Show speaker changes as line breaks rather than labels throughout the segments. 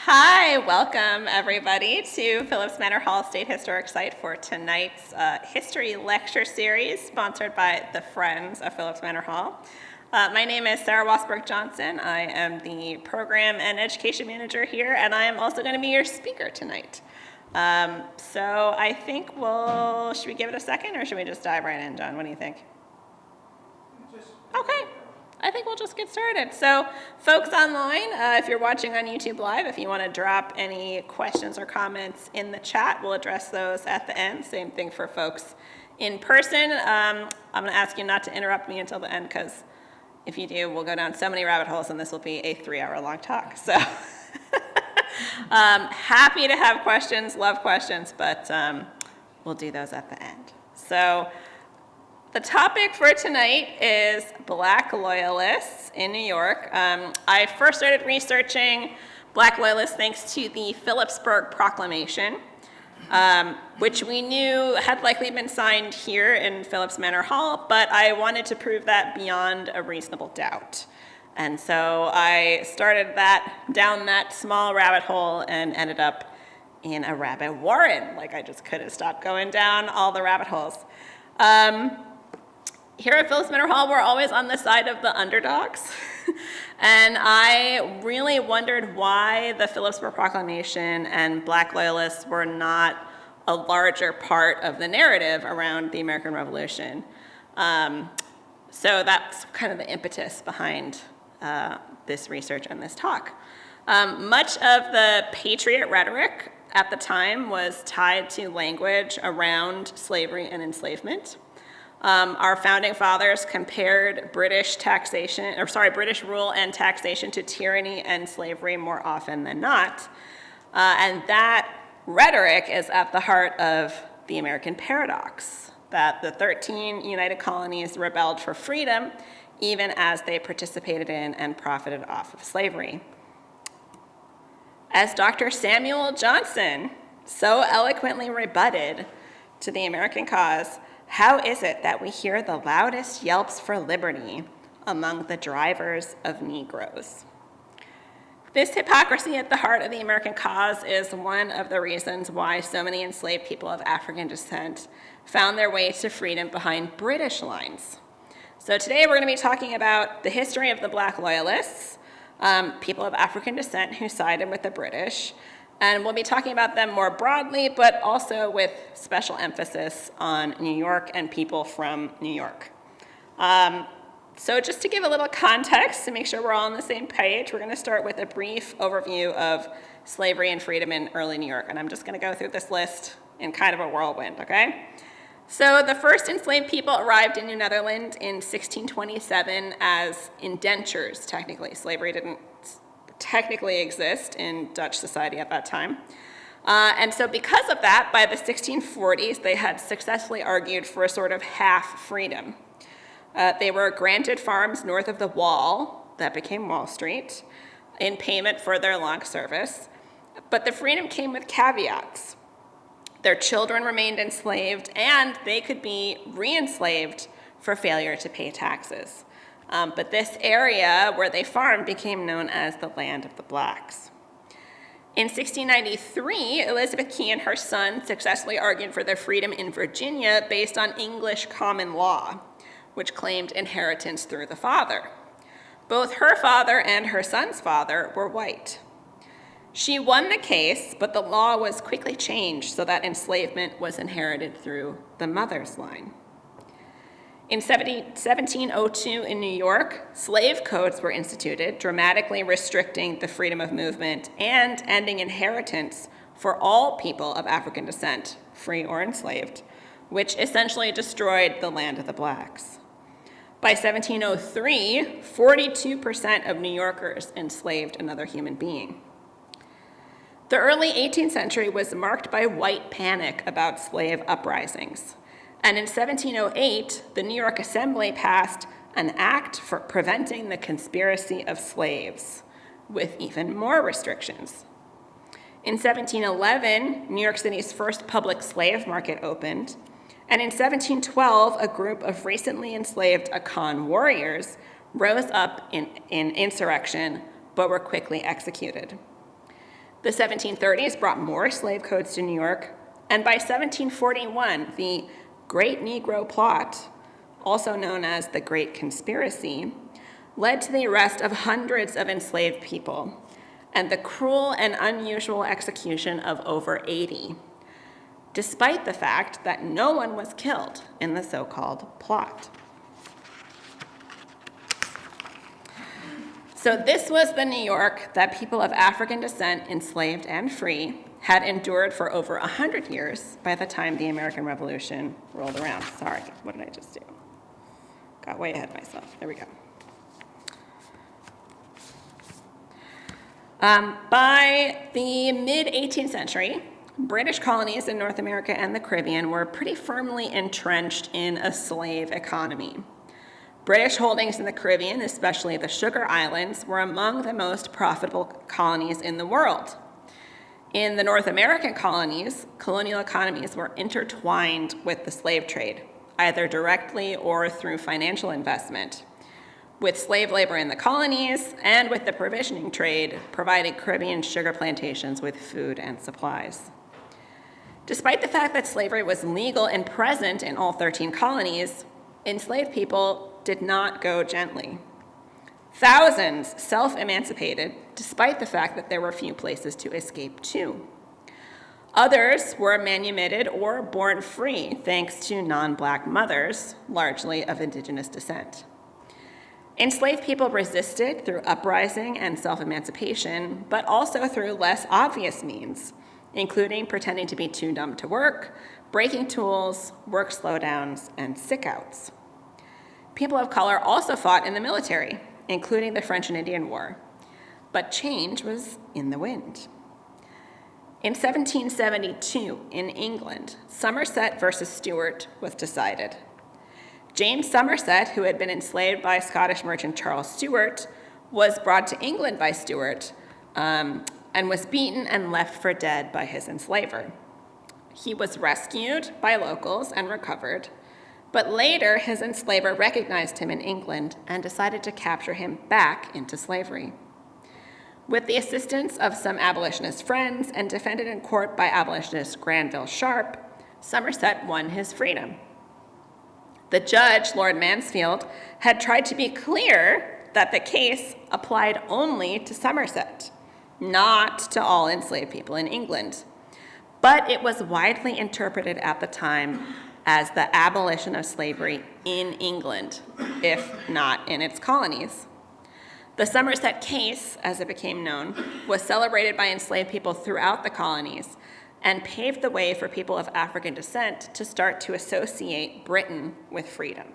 Hi, welcome everybody to Philipse Manor Hall State Historic Site for tonight's history lecture series sponsored by the Friends of Philipse Manor Hall. My name is Sarah Wasberg Johnson. I am the Program and Education Manager here, and I am also going to be your speaker tonight. So I think should we give it a second, or should we just dive right in, John? What do you think? Okay. I think we'll just get started. So folks online, if you're watching on YouTube Live, if you want to drop any questions or comments in the chat, we'll address those at the end. Same thing for folks in person. I'm going to ask you not to interrupt me until the end, because if you do, we'll go down so many rabbit holes, and this will be a 3-hour-long talk. So happy to have questions, love questions, but we'll do those at the end. So the topic for tonight is Black Loyalists in New York. I first started researching Black Loyalists thanks to the Philipsburg Proclamation, which we knew had likely been signed here in Philipse Manor Hall, but I wanted to prove that beyond a reasonable doubt. And so I started down that small rabbit hole and ended up in a rabbit warren. Like, I just couldn't stop going down all the rabbit holes. Here at Philipse Manor Hall, we're always on the side of the underdogs. And I really wondered why the Philipsburg Proclamation and Black Loyalists were not a larger part of the narrative around the American Revolution. So that's kind of the impetus behind this research and this talk. Much of the patriot rhetoric at the time was tied to language around slavery and enslavement. Our founding fathers compared British rule and taxation to tyranny and slavery more often than not. And that rhetoric is at the heart of the American paradox, that the 13 United Colonies rebelled for freedom even as they participated in and profited off of slavery. As Dr. Samuel Johnson so eloquently rebutted to the American cause, how is it that we hear the loudest yelps for liberty among the drivers of Negroes? This hypocrisy at the heart of the American cause is one of the reasons why so many enslaved people of African descent found their way to freedom behind British lines. So today we're going to be talking about the history of the Black Loyalists, people of African descent who sided with the British. And we'll be talking about them more broadly, but also with special emphasis on New York and people from New York. So just to give a little context, to make sure we're all on the same page, we're going to start with a brief overview of slavery and freedom in early New York. And I'm just going to go through this list in kind of a whirlwind, okay? So the first enslaved people arrived in New Netherland in 1627 as indentures, technically. Slavery didn't technically exist in Dutch society at that time. And so because of that, by the 1640s, they had successfully argued for a sort of half freedom. They were granted farms north of the Wall, that became Wall Street, in payment for their long service. But the freedom came with caveats. Their children remained enslaved, and they could be re-enslaved for failure to pay taxes. But this area where they farmed became known as the land of the blacks. In 1693, Elizabeth Key and her son successfully argued for their freedom in Virginia based on English common law, which claimed inheritance through the father. Both her father and her son's father were white. She won the case, but the law was quickly changed so that enslavement was inherited through the mother's line. In 1702 in New York, slave codes were instituted, dramatically restricting the freedom of movement and ending inheritance for all people of African descent, free or enslaved, which essentially destroyed the land of the blacks. By 1703, 42% of New Yorkers enslaved another human being. The early 18th century was marked by white panic about slave uprisings. And in 1708, the New York Assembly passed an act for preventing the conspiracy of slaves, with even more restrictions. In 1711, New York City's first public slave market opened. And in 1712, a group of recently enslaved Akan warriors rose up in insurrection, but were quickly executed. The 1730s brought more slave codes to New York, and by 1741, the Great Negro Plot, also known as the Great Conspiracy, led to the arrest of hundreds of enslaved people and the cruel and unusual execution of over 80, despite the fact that no one was killed in the so-called plot. So this was the New York that people of African descent, enslaved and free, had endured for over 100 years by the time the American Revolution rolled around. Sorry, what did I just do? Got way ahead of myself. There we go. By the mid-18th century, British colonies in North America and the Caribbean were pretty firmly entrenched in a slave economy. British holdings in the Caribbean, especially the Sugar Islands, were among the most profitable colonies in the world. In the North American colonies, colonial economies were intertwined with the slave trade, either directly or through financial investment, with slave labor in the colonies and with the provisioning trade providing Caribbean sugar plantations with food and supplies. Despite the fact that slavery was legal and present in all 13 colonies, enslaved people did not go gently. Thousands self-emancipated, despite the fact that there were few places to escape to. Others were manumitted or born free thanks to non-Black mothers, largely of indigenous descent. Enslaved people resisted through uprising and self-emancipation, but also through less obvious means, including pretending to be too dumb to work, breaking tools, work slowdowns, and sick-outs. People of color also fought in the military, including the French and Indian War, but change was in the wind. In 1772, in England, Somerset versus Stuart was decided. James Somerset, who had been enslaved by Scottish merchant Charles Stuart, was brought to England by Stuart and was beaten and left for dead by his enslaver. He was rescued by locals and recovered, but later his enslaver recognized him in England and decided to capture him back into slavery. With the assistance of some abolitionist friends and defended in court by abolitionist Granville Sharp, Somerset won his freedom. The judge, Lord Mansfield, had tried to be clear that the case applied only to Somerset, not to all enslaved people in England. But it was widely interpreted at the time as the abolition of slavery in England, if not in its colonies. The Somerset case, as it became known, was celebrated by enslaved people throughout the colonies and paved the way for people of African descent to start to associate Britain with freedom.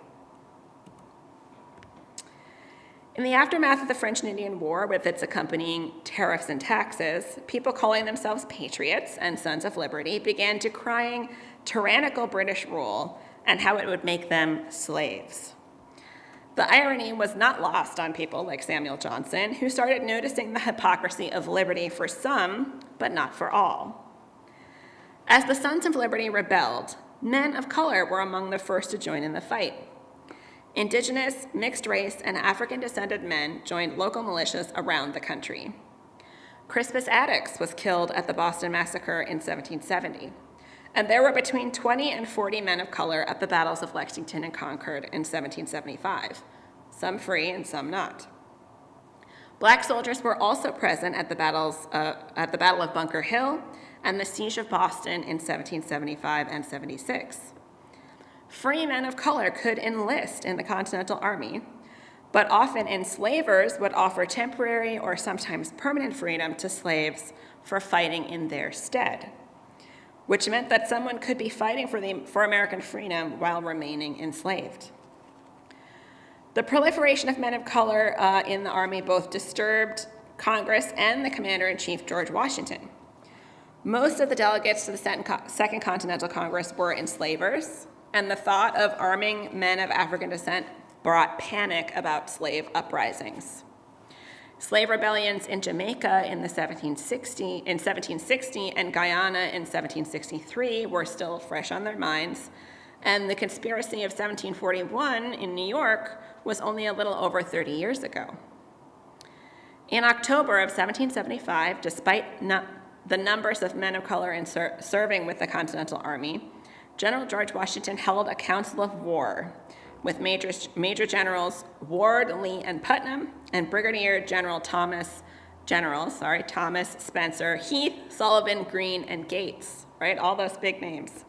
In the aftermath of the French and Indian War, with its accompanying tariffs and taxes, people calling themselves patriots and sons of liberty began decrying tyrannical British rule and how it would make them slaves. The irony was not lost on people like Samuel Johnson, who started noticing the hypocrisy of liberty for some, but not for all. As the Sons of Liberty rebelled, men of color were among the first to join in the fight. Indigenous, mixed race, and African-descended men joined local militias around the country. Crispus Attucks was killed at the Boston Massacre in 1770, and there were between 20 and 40 men of color at the battles of Lexington and Concord in 1775, some free and some not. Black soldiers were also present at the Battle of Bunker Hill and the Siege of Boston in 1775 and 76. Free men of color could enlist in the Continental Army, but often enslavers would offer temporary or sometimes permanent freedom to slaves for fighting in their stead, which meant that someone could be fighting for American freedom while remaining enslaved. The proliferation of men of color in the Army both disturbed Congress and the Commander-in-Chief, George Washington. Most of the delegates to the Second Continental Congress were enslavers, and the thought of arming men of African descent brought panic about slave uprisings. Slave rebellions in Jamaica in 1760 and Guyana in 1763 were still fresh on their minds, and the conspiracy of 1741 in New York was only a little over 30 years ago. In October of 1775, despite the numbers of men of color serving with the Continental Army, General George Washington held a council of war with Major Generals Ward, Lee, and Putnam, and Brigadier General Thomas Spencer, Heath, Sullivan, Greene, and Gates, right? All those big names.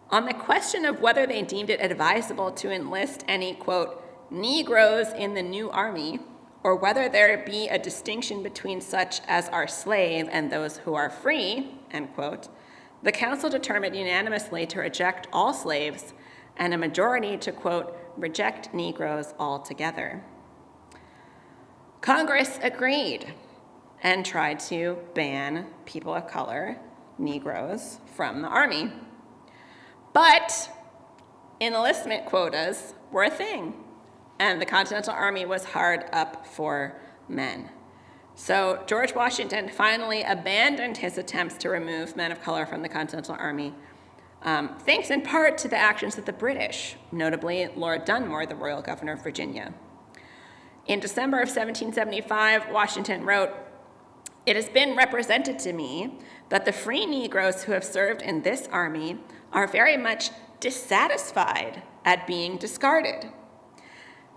On the question of whether they deemed it advisable to enlist any, quote, Negroes in the new army, or whether there be a distinction between such as are slave and those who are free, end quote, the council determined unanimously to reject all slaves and a majority to, quote, reject Negroes altogether. Congress agreed and tried to ban people of color, Negroes, from the Army. But enlistment quotas were a thing, and the Continental Army was hard up for men. So George Washington finally abandoned his attempts to remove men of color from the Continental Army, thanks in part to the actions of the British, notably Lord Dunmore, the Royal Governor of Virginia. In December of 1775, Washington wrote, "It has been represented to me that the free Negroes who have served in this army are very much dissatisfied at being discarded.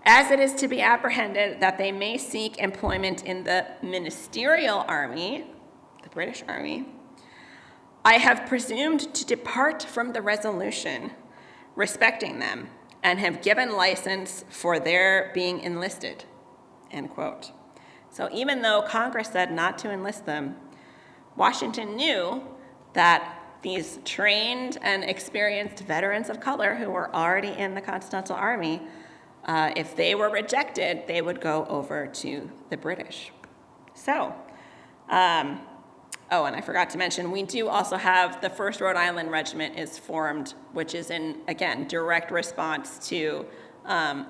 As it is to be apprehended that they may seek employment in the ministerial army," the British Army, "I have presumed to depart from the resolution respecting them and have given license for their being enlisted," end quote. So even though Congress said not to enlist them, Washington knew that these trained and experienced veterans of color who were already in the Continental Army, if they were rejected, they would go over to the British. So, and I forgot to mention, we do also have the 1st Rhode Island Regiment is formed, which is in, again, direct response to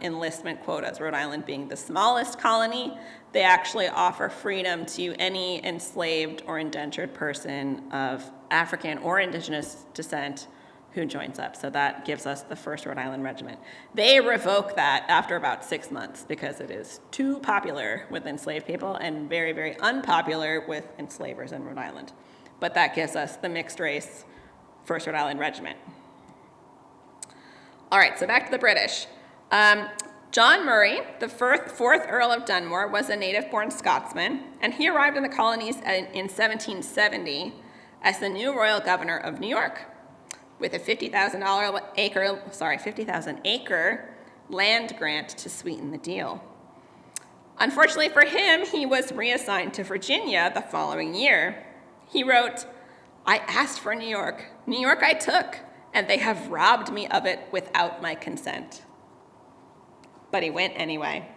enlistment quotas. Rhode Island being the smallest colony, they actually offer freedom to any enslaved or indentured person of African or indigenous descent who joins up. So that gives us the 1st Rhode Island Regiment. They revoke that after about 6 months because it is too popular with enslaved people and very, very unpopular with enslavers in Rhode Island. But that gives us the mixed race 1st Rhode Island Regiment. All right, so back to the British. John Murray, the 4th Earl of Dunmore, was a native-born Scotsman, and he arrived in the colonies in 1770 as the new royal governor of New York, with a 50,000 acre land grant to sweeten the deal. Unfortunately for him, he was reassigned to Virginia the following year. He wrote, "I asked for New York. New York I took, and they have robbed me of it without my consent." But he went anyway.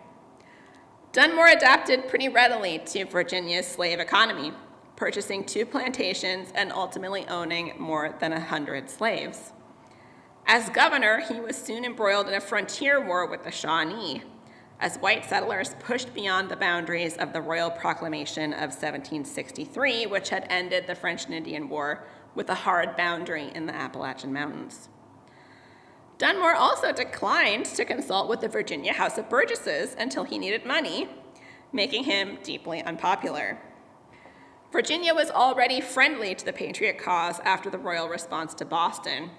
Dunmore adapted pretty readily to Virginia's slave economy, purchasing 2 plantations and ultimately owning more than 100 slaves. As governor, he was soon embroiled in a frontier war with the Shawnee, as white settlers pushed beyond the boundaries of the Royal Proclamation of 1763, which had ended the French and Indian War with a hard boundary in the Appalachian Mountains. Dunmore also declined to consult with the Virginia House of Burgesses until he needed money, making him deeply unpopular. Virginia was already friendly to the Patriot cause after the royal response to Boston,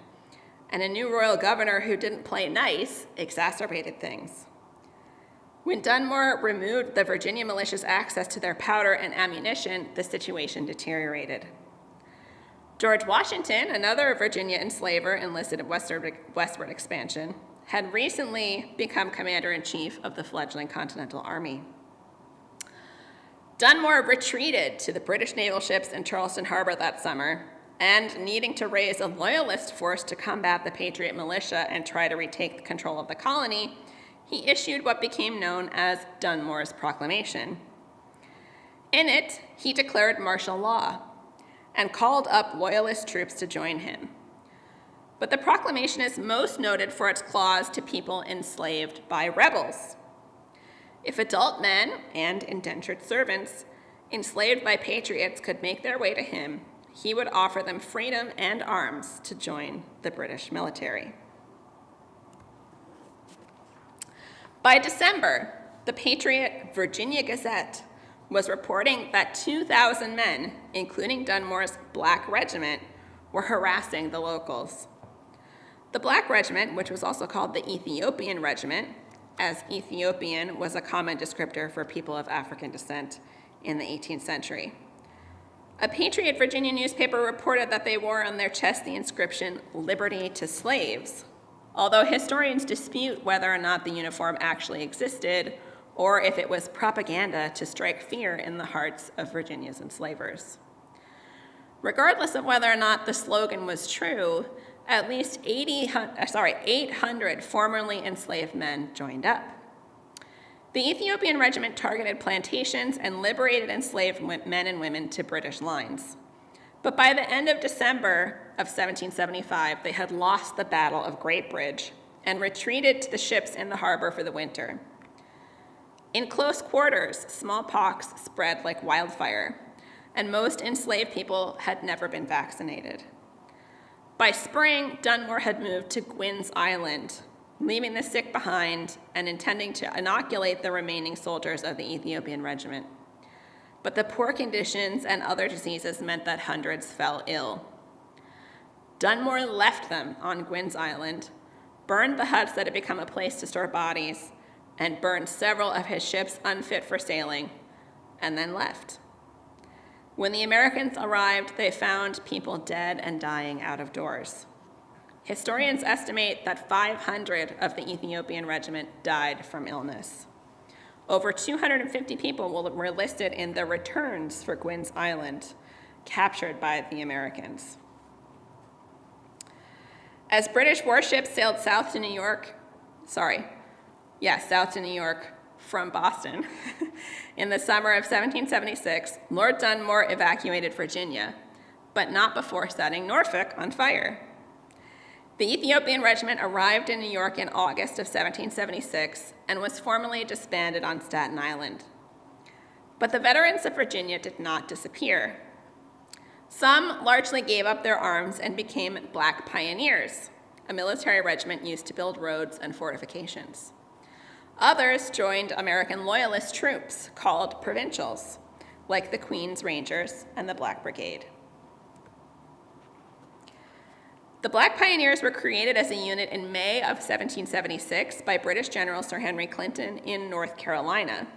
and a new royal governor who didn't play nice exacerbated things. When Dunmore removed the Virginia militia's access to their powder and ammunition, the situation deteriorated. George Washington, another Virginia enslaver enlisted in westward expansion, had recently become commander-in-chief of the fledgling Continental Army. Dunmore retreated to the British naval ships in Charleston Harbor that summer, and needing to raise a loyalist force to combat the Patriot militia and try to retake control of the colony, he issued what became known as Dunmore's Proclamation. In it, he declared martial law and called up loyalist troops to join him. But the proclamation is most noted for its clause to people enslaved by rebels. If adult men and indentured servants enslaved by patriots could make their way to him, he would offer them freedom and arms to join the British military. By December, the Patriot Virginia Gazette was reporting that 2,000 men including Dunmore's Black Regiment, were harassing the locals. The Black Regiment, which was also called the Ethiopian Regiment, as Ethiopian was a common descriptor for people of African descent in the 18th century. A Patriot Virginia newspaper reported that they wore on their chest the inscription, "Liberty to Slaves," although historians dispute whether or not the uniform actually existed or if it was propaganda to strike fear in the hearts of Virginia's enslavers. Regardless of whether or not the slogan was true, at least 800 formerly enslaved men joined up. The Ethiopian Regiment targeted plantations and liberated enslaved men and women to British lines. But by the end of December of 1775, they had lost the Battle of Great Bridge and retreated to the ships in the harbor for the winter. In close quarters, smallpox spread like wildfire, and most enslaved people had never been vaccinated. By spring, Dunmore had moved to Gwynn's Island, leaving the sick behind and intending to inoculate the remaining soldiers of the Ethiopian Regiment. But the poor conditions and other diseases meant that hundreds fell ill. Dunmore left them on Gwynn's Island, burned the huts that had become a place to store bodies, and burned several of his ships unfit for sailing, and then left. When the Americans arrived, they found people dead and dying out of doors. Historians estimate that 500 of the Ethiopian Regiment died from illness. Over 250 people were listed in the returns for Gwynn's Island, captured by the Americans. As British warships sailed south to New York from Boston in the summer of 1776, Lord Dunmore evacuated Virginia, but not before setting Norfolk on fire. The Ethiopian Regiment arrived in New York in August of 1776 and was formally disbanded on Staten Island. But the veterans of Virginia did not disappear. Some largely gave up their arms and became Black Pioneers, a military regiment used to build roads and fortifications. Others joined American Loyalist troops called provincials, like the Queen's Rangers and the Black Brigade. The Black Pioneers were created as a unit in May of 1776 by British General Sir Henry Clinton in North Carolina.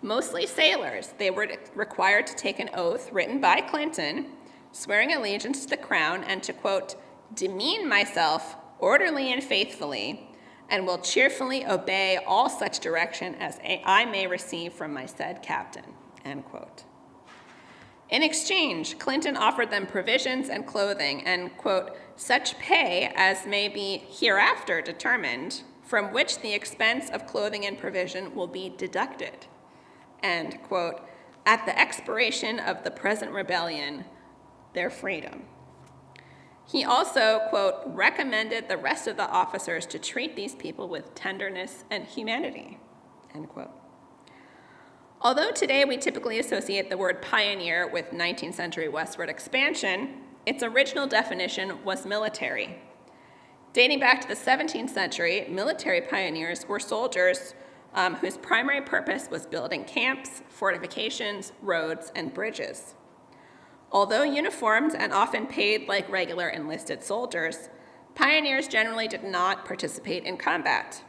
Mostly sailors, they were required to take an oath written by Clinton, swearing allegiance to the crown and to, quote, "demean myself orderly and faithfully, and will cheerfully obey all such direction as I may receive from my said captain," end quote. In exchange, Clinton offered them provisions and clothing and, quote, "such pay as may be hereafter determined, from which the expense of clothing and provision will be deducted," and, quote, "at the expiration of the present rebellion, their freedom." He also, quote, "recommended the rest of the officers to treat these people with tenderness and humanity," end quote. Although today we typically associate the word pioneer with 19th century westward expansion, its original definition was military. Dating back to the 17th century, military pioneers were soldiers whose primary purpose was building camps, fortifications, roads, and bridges. Although uniformed and often paid like regular enlisted soldiers, pioneers generally did not participate in combat.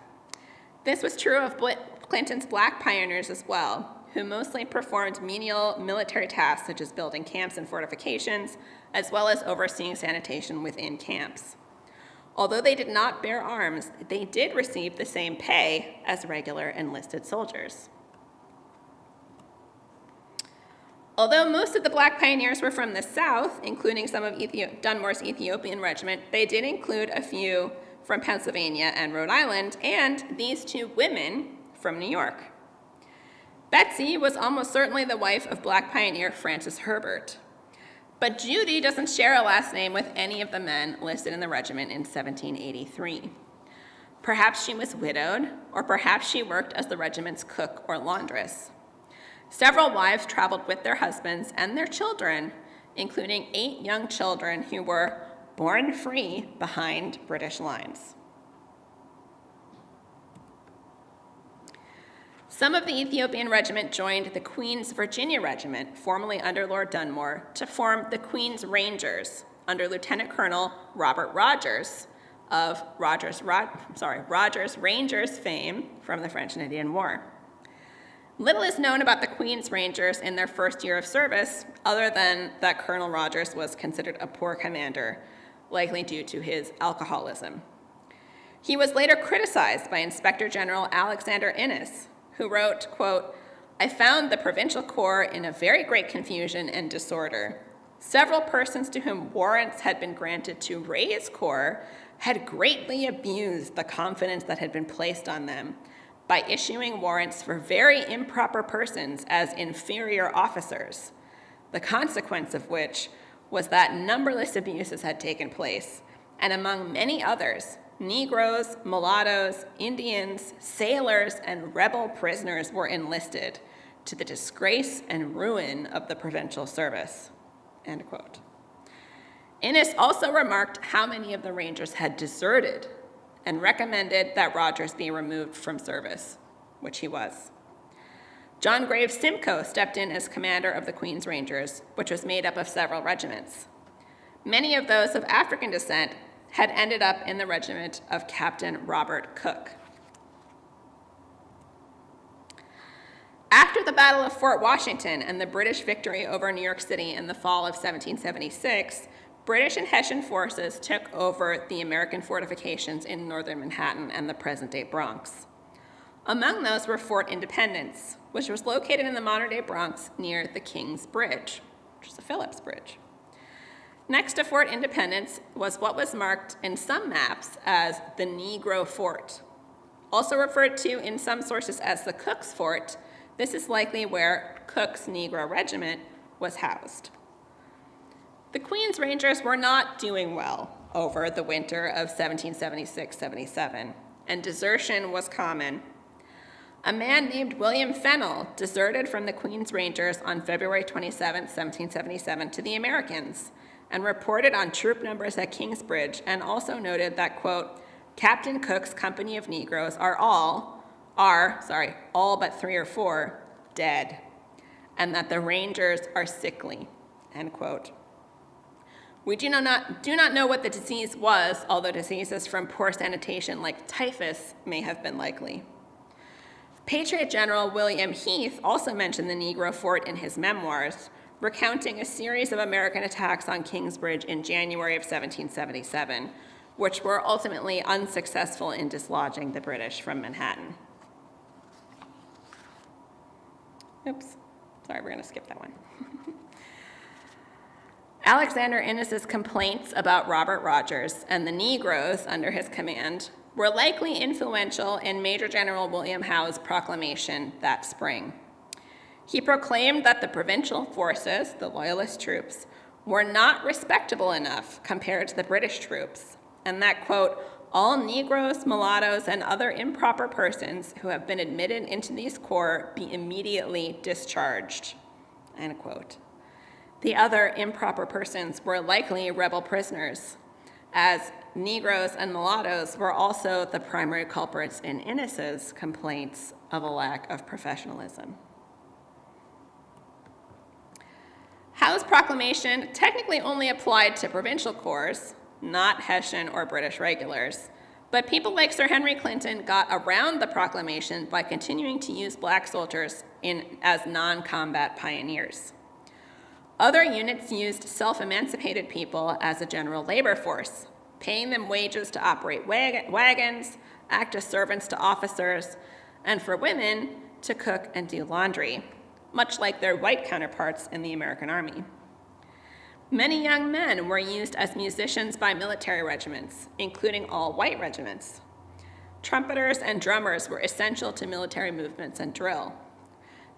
This was true of Clinton's Black Pioneers as well, who mostly performed menial military tasks such as building camps and fortifications, as well as overseeing sanitation within camps. Although they did not bear arms, they did receive the same pay as regular enlisted soldiers. Although most of the Black Pioneers were from the South, including some of Dunmore's Ethiopian Regiment, they did include a few from Pennsylvania and Rhode Island, and these two women from New York. Betsy was almost certainly the wife of Black pioneer Francis Herbert. But Judy doesn't share a last name with any of the men listed in the regiment in 1783. Perhaps she was widowed, or perhaps she worked as the regiment's cook or laundress. Several wives traveled with their husbands and their children, including 8 young children who were born free behind British lines. Some of the Ethiopian Regiment joined the Queen's Virginia Regiment, formerly under Lord Dunmore, to form the Queen's Rangers under Lieutenant Colonel Robert Rogers of Rogers Rangers fame from the French and Indian War. Little is known about the Queen's Rangers in their first year of service, other than that Colonel Rogers was considered a poor commander, likely due to his alcoholism. He was later criticized by Inspector General Alexander Innes, who wrote, quote, "I found the provincial corps in a very great confusion and disorder. Several persons to whom warrants had been granted to raise corps had greatly abused the confidence that had been placed on them by issuing warrants for very improper persons as inferior officers, the consequence of which was that numberless abuses had taken place, and among many others, Negroes, mulattoes, Indians, sailors, and rebel prisoners were enlisted to the disgrace and ruin of the provincial service," end quote. Innes also remarked how many of the Rangers had deserted and recommended that Rogers be removed from service, which he was. John Graves Simcoe stepped in as commander of the Queen's Rangers, which was made up of several regiments. Many of those of African descent had ended up in the regiment of Captain Robert Cook. After the Battle of Fort Washington and the British victory over New York City in the fall of 1776, British and Hessian forces took over the American fortifications in northern Manhattan and the present-day Bronx. Among those were Fort Independence, which was located in the modern-day Bronx near the King's Bridge, which is the Philipse Bridge. Next to Fort Independence was what was marked in some maps as the Negro Fort. Also referred to in some sources as the Cook's Fort, this is likely where Cook's Negro Regiment was housed. The Queen's Rangers were not doing well over the winter of 1776-77, and desertion was common. A man named William Fennell deserted from the Queen's Rangers on February 27, 1777 to the Americans, and reported on troop numbers at Kingsbridge, and also noted that, quote, "Captain Cook's company of Negroes are all but 3 or 4 dead, and that the Rangers are sickly," end quote. We do not know what the disease was, although diseases from poor sanitation like typhus may have been likely. Patriot General William Heath also mentioned the Negro Fort in his memoirs, recounting a series of American attacks on Kingsbridge in January of 1777, which were ultimately unsuccessful in dislodging the British from Manhattan. Oops, sorry, we're going to skip that one. Alexander Innes's complaints about Robert Rogers and the Negroes under his command were likely influential in Major General William Howe's proclamation that spring. He proclaimed that the provincial forces, the Loyalist troops, were not respectable enough compared to the British troops, and that, quote, "all Negroes, mulattoes, and other improper persons who have been admitted into these corps be immediately discharged," end quote. The other improper persons were likely rebel prisoners, as Negroes and mulattoes were also the primary culprits in Innes's complaints of a lack of professionalism. Howe's proclamation technically only applied to provincial corps, not Hessian or British regulars, but people like Sir Henry Clinton got around the proclamation by continuing to use black soldiers as non-combat pioneers. Other units used self-emancipated people as a general labor force, paying them wages to operate wagons, act as servants to officers, and for women to cook and do laundry, much like their white counterparts in the American Army. Many young men were used as musicians by military regiments, including all white regiments. Trumpeters and drummers were essential to military movements and drill.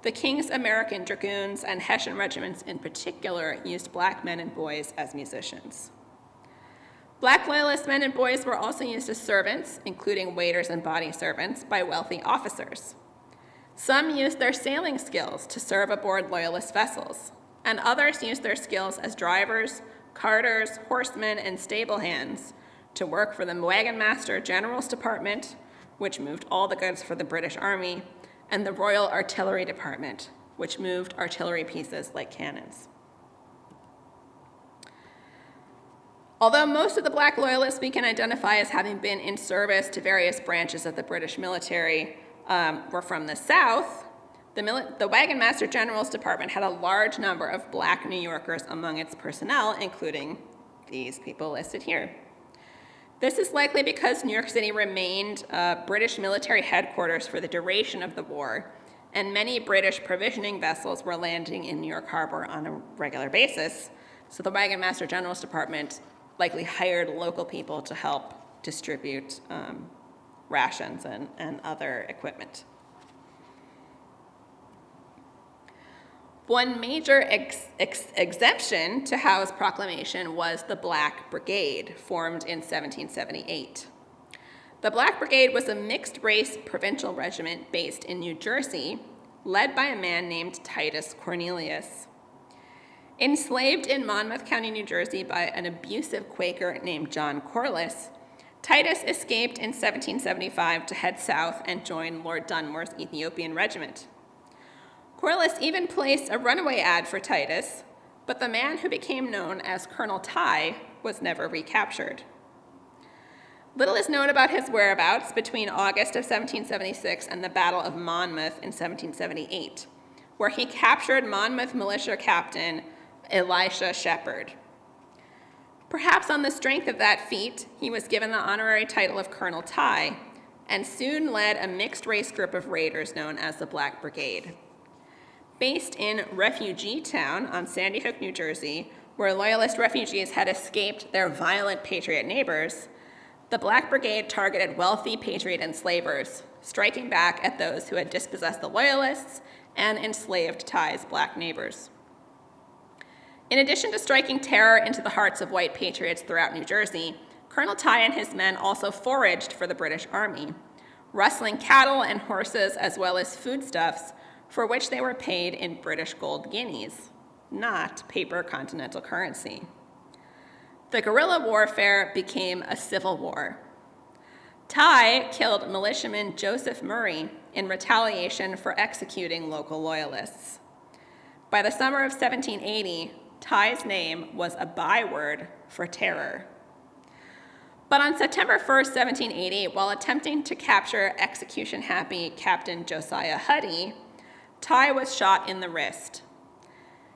The King's American Dragoons and Hessian regiments in particular used black men and boys as musicians. Black Loyalist men and boys were also used as servants, including waiters and body servants, by wealthy officers. Some used their sailing skills to serve aboard Loyalist vessels, and others used their skills as drivers, carters, horsemen, and stable hands to work for the Wagon Master General's Department, which moved all the goods for the British Army, and the Royal Artillery Department, which moved artillery pieces like cannons. Although most of the Black Loyalists we can identify as having been in service to various branches of the British military were from the South, the Wagon Master General's Department had a large number of Black New Yorkers among its personnel, including these people listed here. This is likely because New York City remained British military headquarters for the duration of the war, and many British provisioning vessels were landing in New York Harbor on a regular basis, so the Wagon Master General's Department likely hired local people to help distribute rations and other equipment. One major exemption to Howe's proclamation was the Black Brigade, formed in 1778. The Black Brigade was a mixed-race provincial regiment based in New Jersey, led by a man named Titus Cornelius. Enslaved in Monmouth County, New Jersey by an abusive Quaker named John Corliss, Titus escaped in 1775 to head south and join Lord Dunmore's Ethiopian Regiment. Corliss even placed a runaway ad for Titus, but the man who became known as Colonel Ty was never recaptured. Little is known about his whereabouts between August of 1776 and the Battle of Monmouth in 1778, where he captured Monmouth militia captain Elisha Shepherd. Perhaps on the strength of that feat, he was given the honorary title of Colonel Ty, and soon led a mixed-race group of raiders known as the Black Brigade. Based in Refugee Town on Sandy Hook, New Jersey, where Loyalist refugees had escaped their violent Patriot neighbors, the Black Brigade targeted wealthy Patriot enslavers, striking back at those who had dispossessed the Loyalists and enslaved Ty's Black neighbors. In addition to striking terror into the hearts of white patriots throughout New Jersey, Colonel Ty and his men also foraged for the British Army, rustling cattle and horses as well as foodstuffs, for which they were paid in British gold guineas, not paper continental currency. The guerrilla warfare became a civil war. Ty killed militiaman Joseph Murray in retaliation for executing local Loyalists. By the summer of 1780, Ty's name was a byword for terror. But on September 1st, 1780, while attempting to capture execution-happy Captain Josiah Huddy, Ty was shot in the wrist.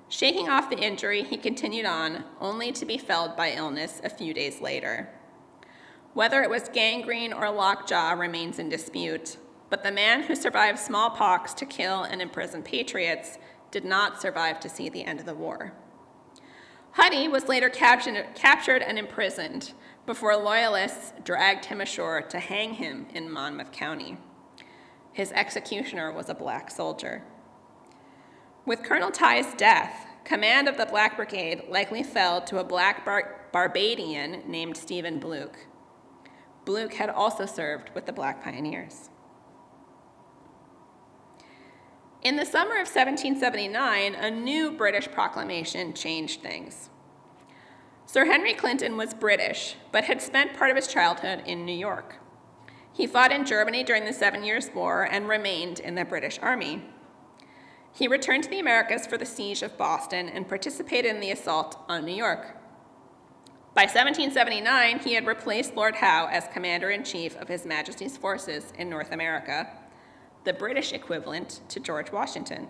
Shaking off the injury, he continued on, only to be felled by illness a few days later. Whether it was gangrene or lockjaw remains in dispute, but the man who survived smallpox to kill and imprison patriots did not survive to see the end of the war. Huddy was later captured and imprisoned before Loyalists dragged him ashore to hang him in Monmouth County. His executioner was a Black soldier. With Colonel Ty's death, command of the Black Brigade likely fell to a Black Barbadian named Stephen Bluke. Bluke had also served with the Black Pioneers. In the summer of 1779, a new British proclamation changed things. Sir Henry Clinton was British, but had spent part of his childhood in New York. He fought in Germany during the 7 Years' War and remained in the British Army. He returned to the Americas for the siege of Boston and participated in the assault on New York. By 1779, he had replaced Lord Howe as Commander-in-Chief of His Majesty's forces in North America, the British equivalent to George Washington.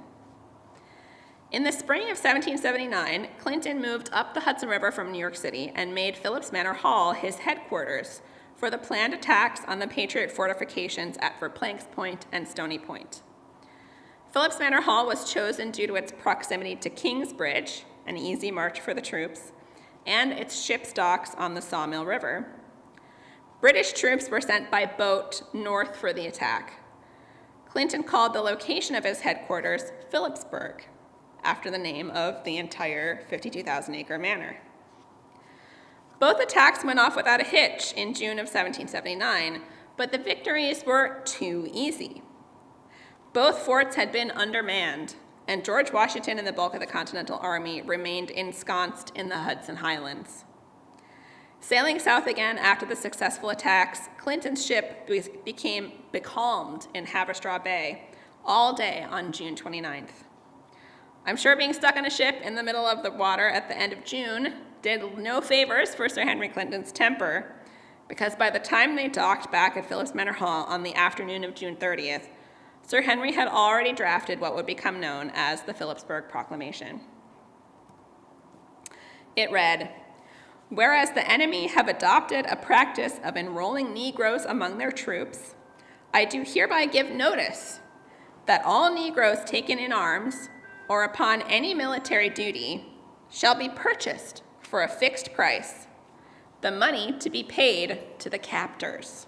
In the spring of 1779, Clinton moved up the Hudson River from New York City and made Philipse Manor Hall his headquarters for the planned attacks on the Patriot fortifications at Verplank's Point and Stony Point. Philipse Manor Hall was chosen due to its proximity to Kingsbridge, an easy march for the troops, and its ship's docks on the Sawmill River. British troops were sent by boat north for the attack. Clinton called the location of his headquarters Philipsburg, after the name of the entire 52,000-acre manor. Both attacks went off without a hitch in June of 1779, but the victories were too easy. Both forts had been undermanned, and George Washington and the bulk of the Continental Army remained ensconced in the Hudson Highlands. Sailing south again after the successful attacks, Clinton's ship became becalmed in Haverstraw Bay, all day on June 29th. I'm sure being stuck on a ship in the middle of the water at the end of June did no favors for Sir Henry Clinton's temper, because by the time they docked back at Philipse Manor Hall on the afternoon of June 30th, Sir Henry had already drafted what would become known as the Philipsburg Proclamation. It read, "Whereas the enemy have adopted a practice of enrolling Negroes among their troops, I do hereby give notice that all Negroes taken in arms or upon any military duty shall be purchased for a fixed price, the money to be paid to the captors.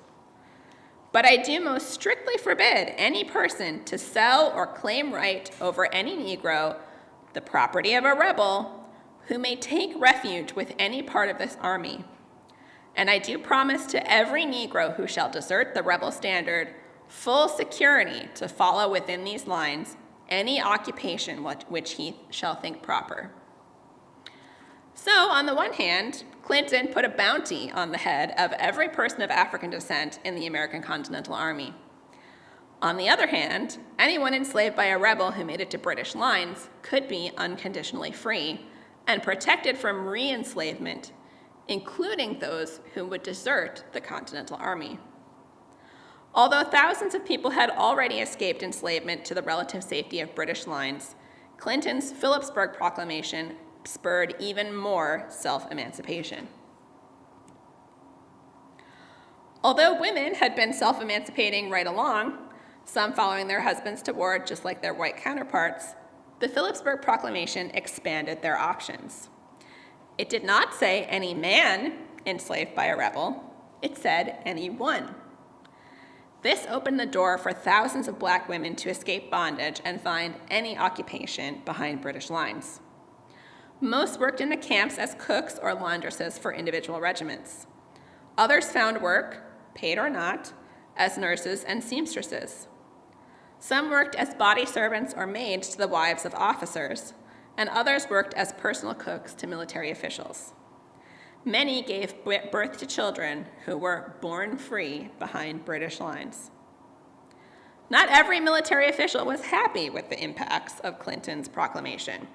But I do most strictly forbid any person to sell or claim right over any Negro, the property of a rebel, who may take refuge with any part of this army. And I do promise to every Negro who shall desert the rebel standard full security to follow within these lines any occupation which he shall think proper." So, on the one hand, Clinton put a bounty on the head of every person of African descent in the American Continental Army. On the other hand, anyone enslaved by a rebel who made it to British lines could be unconditionally free and protected from re-enslavement, including those who would desert the Continental Army. Although thousands of people had already escaped enslavement to the relative safety of British lines, Clinton's Philipsburg Proclamation spurred even more self-emancipation. Although women had been self-emancipating right along, some following their husbands to war just like their white counterparts, the Philipsburg Proclamation expanded their options. It did not say any man enslaved by a rebel, it said anyone. This opened the door for thousands of black women to escape bondage and find any occupation behind British lines. Most worked in the camps as cooks or laundresses for individual regiments. Others found work, paid or not, as nurses and seamstresses. Some worked as body servants or maids to the wives of officers, and others worked as personal cooks to military officials. Many gave birth to children who were born free behind British lines. Not every military official was happy with the impacts of Clinton's proclamation.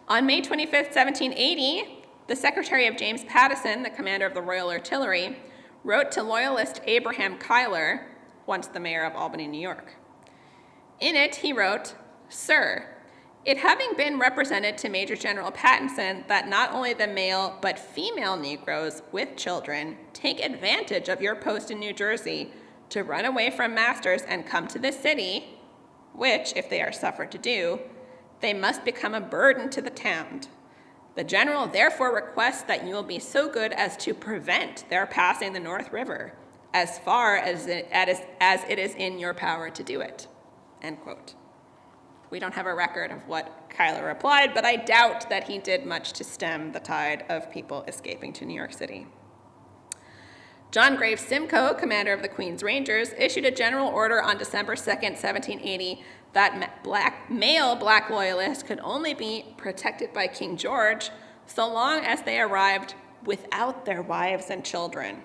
On May 25, 1780, the secretary of James Pattison, the commander of the Royal Artillery, wrote to Loyalist Abraham Cuyler, once the mayor of Albany, New York. In it, he wrote, "Sir, it having been represented to Major General Pattison that not only the male but female Negroes with children take advantage of your post in New Jersey to run away from masters and come to this city, which, if they are suffered to do, they must become a burden to the town. The general therefore requests that you will be so good as to prevent their passing the North River, as far as it is in your power to do it." End quote. We don't have a record of what Cuyler replied, but I doubt that he did much to stem the tide of people escaping to New York City. John Graves Simcoe, commander of the Queen's Rangers, issued a general order on December 2nd, 1780, that male Black Loyalists could only be protected by King George so long as they arrived without their wives and children,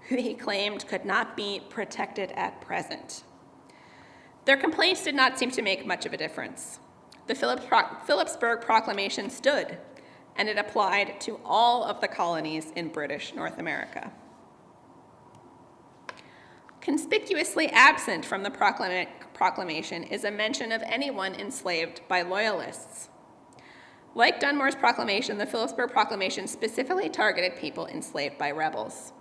who he claimed could not be protected at present. Their complaints did not seem to make much of a difference. The Philipsburg Proclamation stood, and it applied to all of the colonies in British North America. Conspicuously absent from the proclamation is a mention of anyone enslaved by Loyalists. Like Dunmore's proclamation, the Philipsburg Proclamation specifically targeted people enslaved by rebels.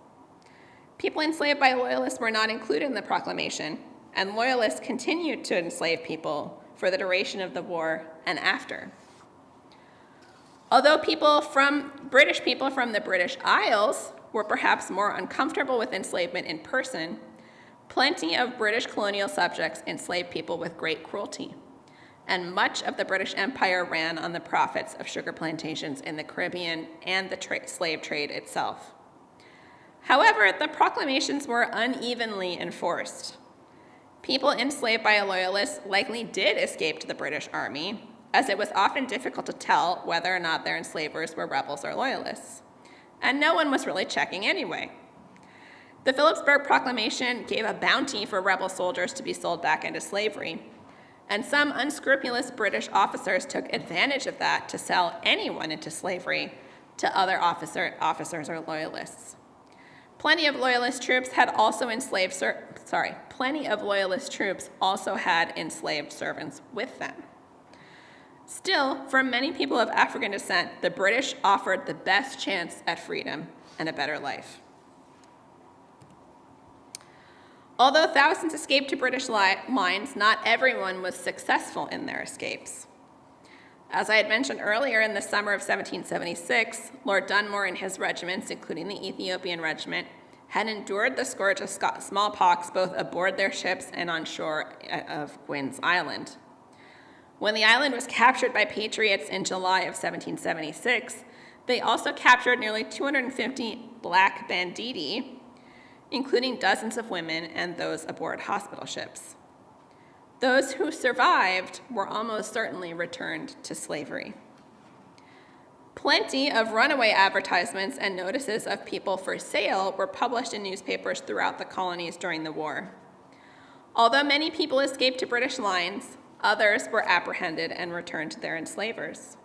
People enslaved by Loyalists were not included in the proclamation, and Loyalists continued to enslave people for the duration of the war and after. Although British people from the British Isles were perhaps more uncomfortable with enslavement in person, plenty of British colonial subjects enslaved people with great cruelty, and much of the British Empire ran on the profits of sugar plantations in the Caribbean and the slave trade itself. However, the proclamations were unevenly enforced. People enslaved by a Loyalist likely did escape to the British Army, as it was often difficult to tell whether or not their enslavers were rebels or Loyalists, and no one was really checking anyway. The Philipsburg Proclamation gave a bounty for rebel soldiers to be sold back into slavery, and some unscrupulous British officers took advantage of that to sell anyone into slavery to other officers or loyalists. Plenty of loyalist troops also had enslaved servants with them. Still, for many people of African descent, the British offered the best chance at freedom and a better life. Although thousands escaped to British lines, not everyone was successful in their escapes. As I had mentioned earlier, in the summer of 1776, Lord Dunmore and his regiments, including the Ethiopian Regiment, had endured the scourge of smallpox both aboard their ships and on shore of Gwynn's Island. When the island was captured by patriots in July of 1776, they also captured nearly 250 black banditti, including dozens of women and those aboard hospital ships. Those who survived were almost certainly returned to slavery. Plenty of runaway advertisements and notices of people for sale were published in newspapers throughout the colonies during the war. Although many people escaped to British lines, others were apprehended and returned to their enslavers.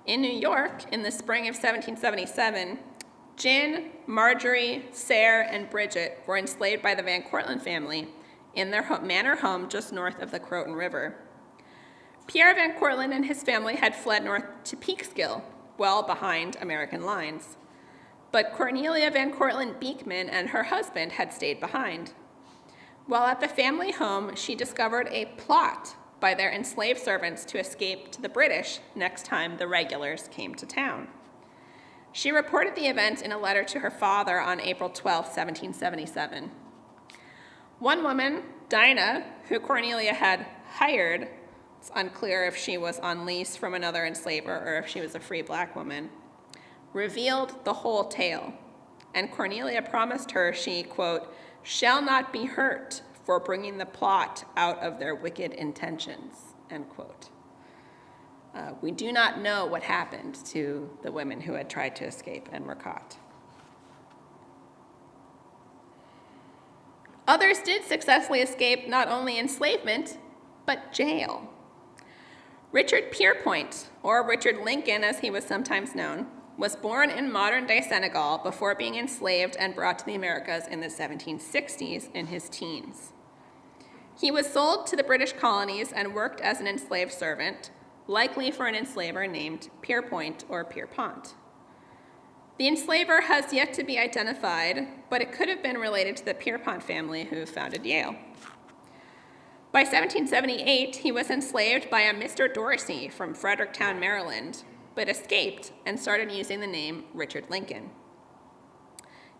In New York, in the spring of 1777, Jin, Marjorie, Sarah, and Bridget were enslaved by the Van Cortlandt family in their Manor home just north of the Croton River. Pierre Van Cortlandt and his family had fled north to Peekskill, well behind American lines. But Cornelia Van Cortlandt Beekman and her husband had stayed behind. While at the family home, she discovered a plot by their enslaved servants to escape to the British next time the regulars came to town. She reported the event in a letter to her father on April 12, 1777. One woman, Dinah, who Cornelia had hired, it's unclear if she was on lease from another enslaver or if she was a free black woman, revealed the whole tale, and Cornelia promised her she, quote, shall not be hurt for bringing the plot out of their wicked intentions, end quote. We do not know what happened to the women who had tried to escape and were caught. Others did successfully escape not only enslavement, but jail. Richard Pierpoint, or Richard Lincoln as he was sometimes known, was born in modern-day Senegal before being enslaved and brought to the Americas in the 1760s in his teens. He was sold to the British colonies and worked as an enslaved servant, likely for an enslaver named Pierpoint or Pierpont. The enslaver has yet to be identified, but it could have been related to the Pierpont family who founded Yale. By 1778, he was enslaved by a Mr. Dorsey from Fredericktown, Maryland, but escaped and started using the name Richard Lincoln.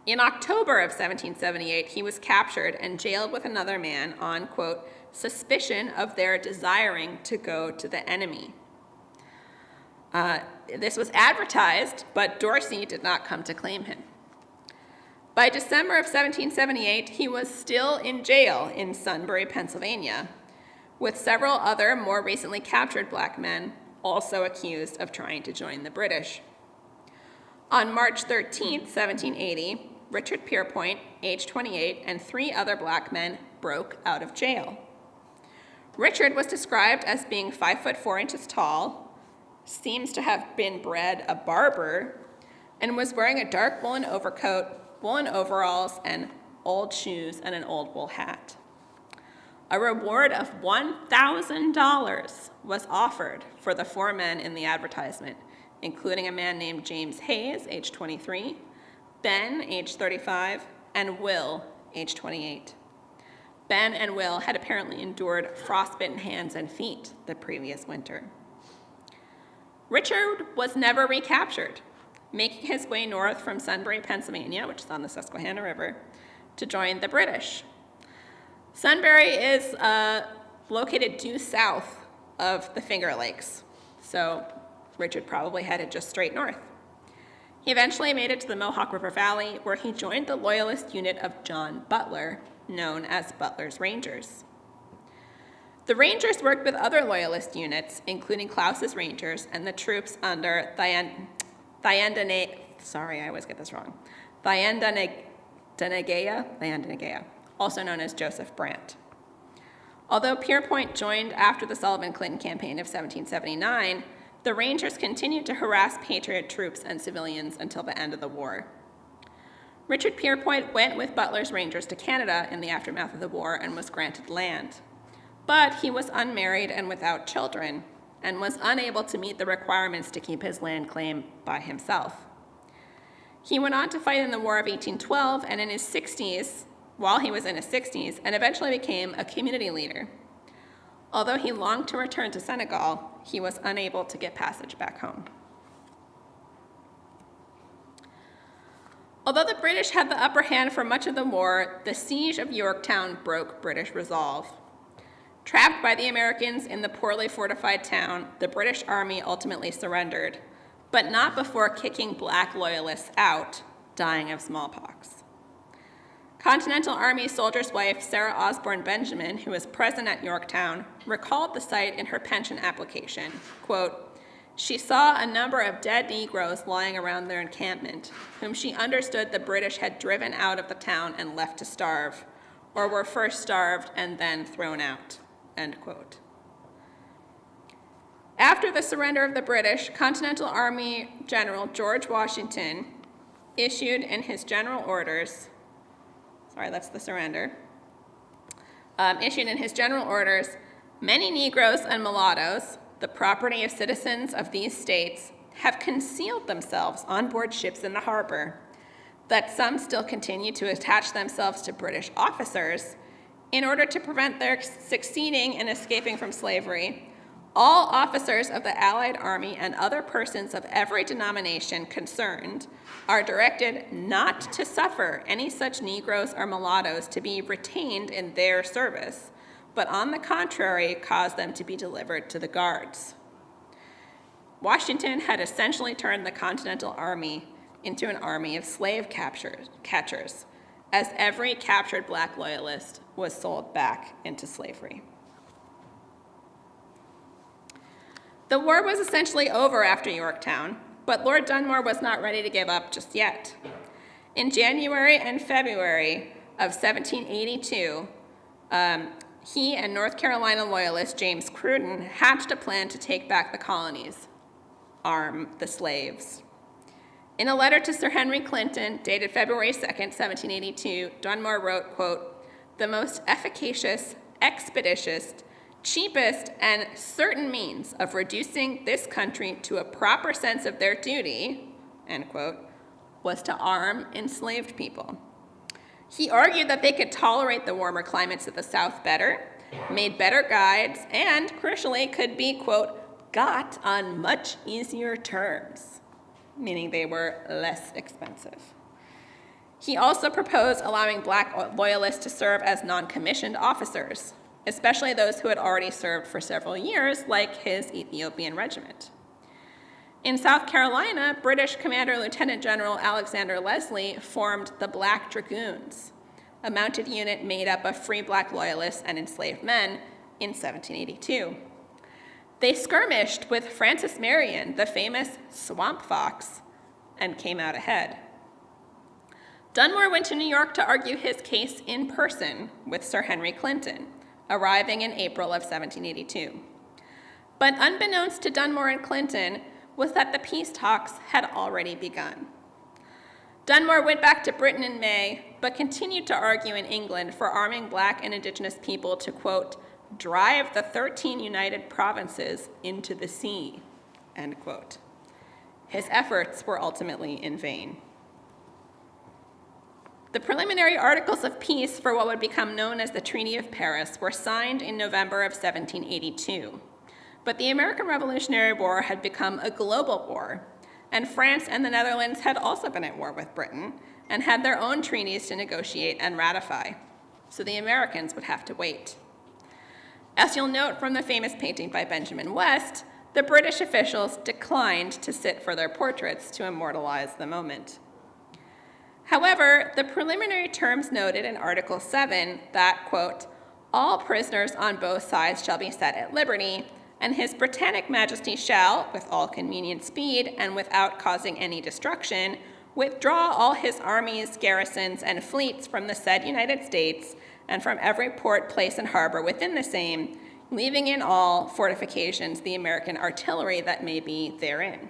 In October of 1778, he was captured and jailed with another man on, quote, suspicion of their desiring to go to the enemy. This was advertised, but Dorsey did not come to claim him. By December of 1778, he was still in jail in Sunbury, Pennsylvania, with several other more recently captured black men also accused of trying to join the British. On March 13, 1780, Richard Pierpoint, age 28, and 3 other black men broke out of jail. Richard was described as being 5 foot 4 inches tall, seems to have been bred a barber, and was wearing a dark woolen overcoat, woolen overalls, and old shoes and an old wool hat. A reward of $1,000 was offered for the 4 men in the advertisement, including a man named James Hayes, age 23, Ben, age 35, and Will, age 28. Ben and Will had apparently endured frostbitten hands and feet the previous winter. Richard was never recaptured, making his way north from Sunbury, Pennsylvania, which is on the Susquehanna River, to join the British. Sunbury is located due south of the Finger Lakes, so Richard probably headed just straight north. He eventually made it to the Mohawk River Valley, where he joined the Loyalist unit of John Butler, known as Butler's Rangers. The Rangers worked with other Loyalist units, including Klaus's Rangers and the troops under Thayendanegea, also known as Joseph Brant. Although Pierpont joined after the Sullivan-Clinton campaign of 1779, the Rangers continued to harass Patriot troops and civilians until the end of the war. Richard Pierpont went with Butler's Rangers to Canada in the aftermath of the war and was granted land. But he was unmarried and without children, and was unable to meet the requirements to keep his land claim by himself. He went on to fight in the War of 1812 and in his 60s, while he was in his 60s, and eventually became a community leader. Although he longed to return to Senegal, he was unable to get passage back home. Although the British had the upper hand for much of the war, the siege of Yorktown broke British resolve. Trapped by the Americans in the poorly fortified town, the British Army ultimately surrendered, but not before kicking Black Loyalists out, dying of smallpox. Continental Army soldier's wife, Sarah Osborne Benjamin, who was present at Yorktown, recalled the sight in her pension application. Quote, "She saw a number of dead Negroes lying around their encampment, whom she understood the British had driven out of the town and left to starve, or were first starved and then thrown out." End quote. After the surrender of the British, Continental Army General George Washington issued in his general orders, issued in his general orders, "Many Negroes and mulattoes, the property of citizens of these states, have concealed themselves on board ships in the harbor, that some still continue to attach themselves to British officers in order to prevent their succeeding in escaping from slavery. All officers of the Allied Army and other persons of every denomination concerned are directed not to suffer any such Negroes or mulattoes to be retained in their service, but on the contrary, cause them to be delivered to the guards." Washington had essentially turned the Continental Army into an army of slave catchers, as every captured Black Loyalist was sold back into slavery. The war was essentially over after Yorktown, but Lord Dunmore was not ready to give up just yet. In January and February of 1782, he and North Carolina Loyalist James Cruden hatched a plan to take back the colonies, arm the slaves. In a letter to Sir Henry Clinton, dated February 2nd, 1782, Dunmore wrote, quote, "The most efficacious, expeditious, cheapest, and certain means of reducing this country to a proper sense of their duty," end quote, was to arm enslaved people. He argued that they could tolerate the warmer climates of the South better, made better guides, and, crucially, could be, quote, "got on much easier terms," meaning they were less expensive. He also proposed allowing Black Loyalists to serve as non-commissioned officers, especially those who had already served for several years, like his Ethiopian Regiment. In South Carolina, British Commander Lieutenant General Alexander Leslie formed the Black Dragoons, a mounted unit made up of free Black Loyalists and enslaved men, in 1782. They skirmished with Francis Marion, the famous Swamp Fox, and came out ahead. Dunmore went to New York to argue his case in person with Sir Henry Clinton, arriving in April of 1782. But unbeknownst to Dunmore and Clinton was that the peace talks had already begun. Dunmore went back to Britain in May, but continued to argue in England for arming Black and Indigenous people to, quote, "drive the 13 united provinces into the sea," end quote. His efforts were ultimately in vain. The preliminary articles of peace for what would become known as the Treaty of Paris were signed in November of 1782. But the American Revolutionary War had become a global war, and France and the Netherlands had also been at war with Britain and had their own treaties to negotiate and ratify, so the Americans would have to wait. As you'll note from the famous painting by Benjamin West, the British officials declined to sit for their portraits to immortalize the moment. However, the preliminary terms noted in Article 7 that, quote, "all prisoners on both sides shall be set at liberty, and His Britannic Majesty shall, with all convenient speed and without causing any destruction, withdraw all his armies, garrisons, and fleets from the said United States, and from every port, place, and harbor within the same, leaving in all fortifications the American artillery that may be therein.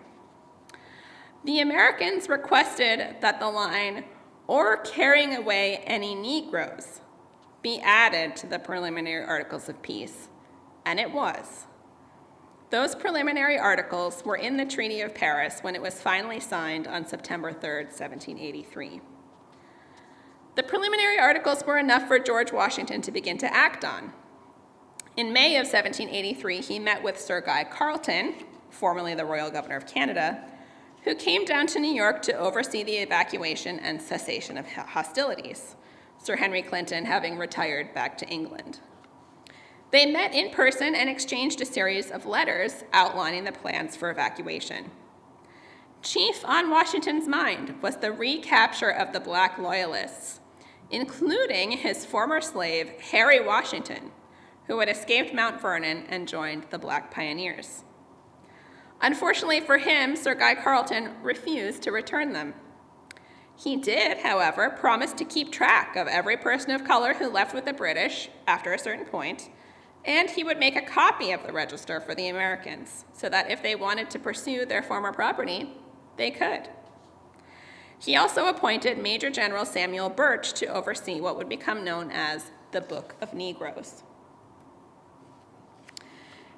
The Americans requested that the line, or carrying away any Negroes, be added to the preliminary articles of peace, and it was. Those preliminary articles were in the Treaty of Paris when it was finally signed on September 3rd, 1783. The preliminary articles were enough for George Washington to begin to act on. In May of 1783, he met with Sir Guy Carleton, formerly the Royal Governor of Canada, who came down to New York to oversee the evacuation and cessation of hostilities, Sir Henry Clinton having retired back to England. They met in person and exchanged a series of letters outlining the plans for evacuation. Chief on Washington's mind was the recapture of the Black Loyalists, including his former slave, Harry Washington, who had escaped Mount Vernon and joined the Black Pioneers. Unfortunately for him, Sir Guy Carleton refused to return them. He did, however, promise to keep track of every person of color who left with the British after a certain point, and he would make a copy of the register for the Americans so that if they wanted to pursue their former property, they could. He also appointed Major General Samuel Birch to oversee what would become known as the Book of Negroes.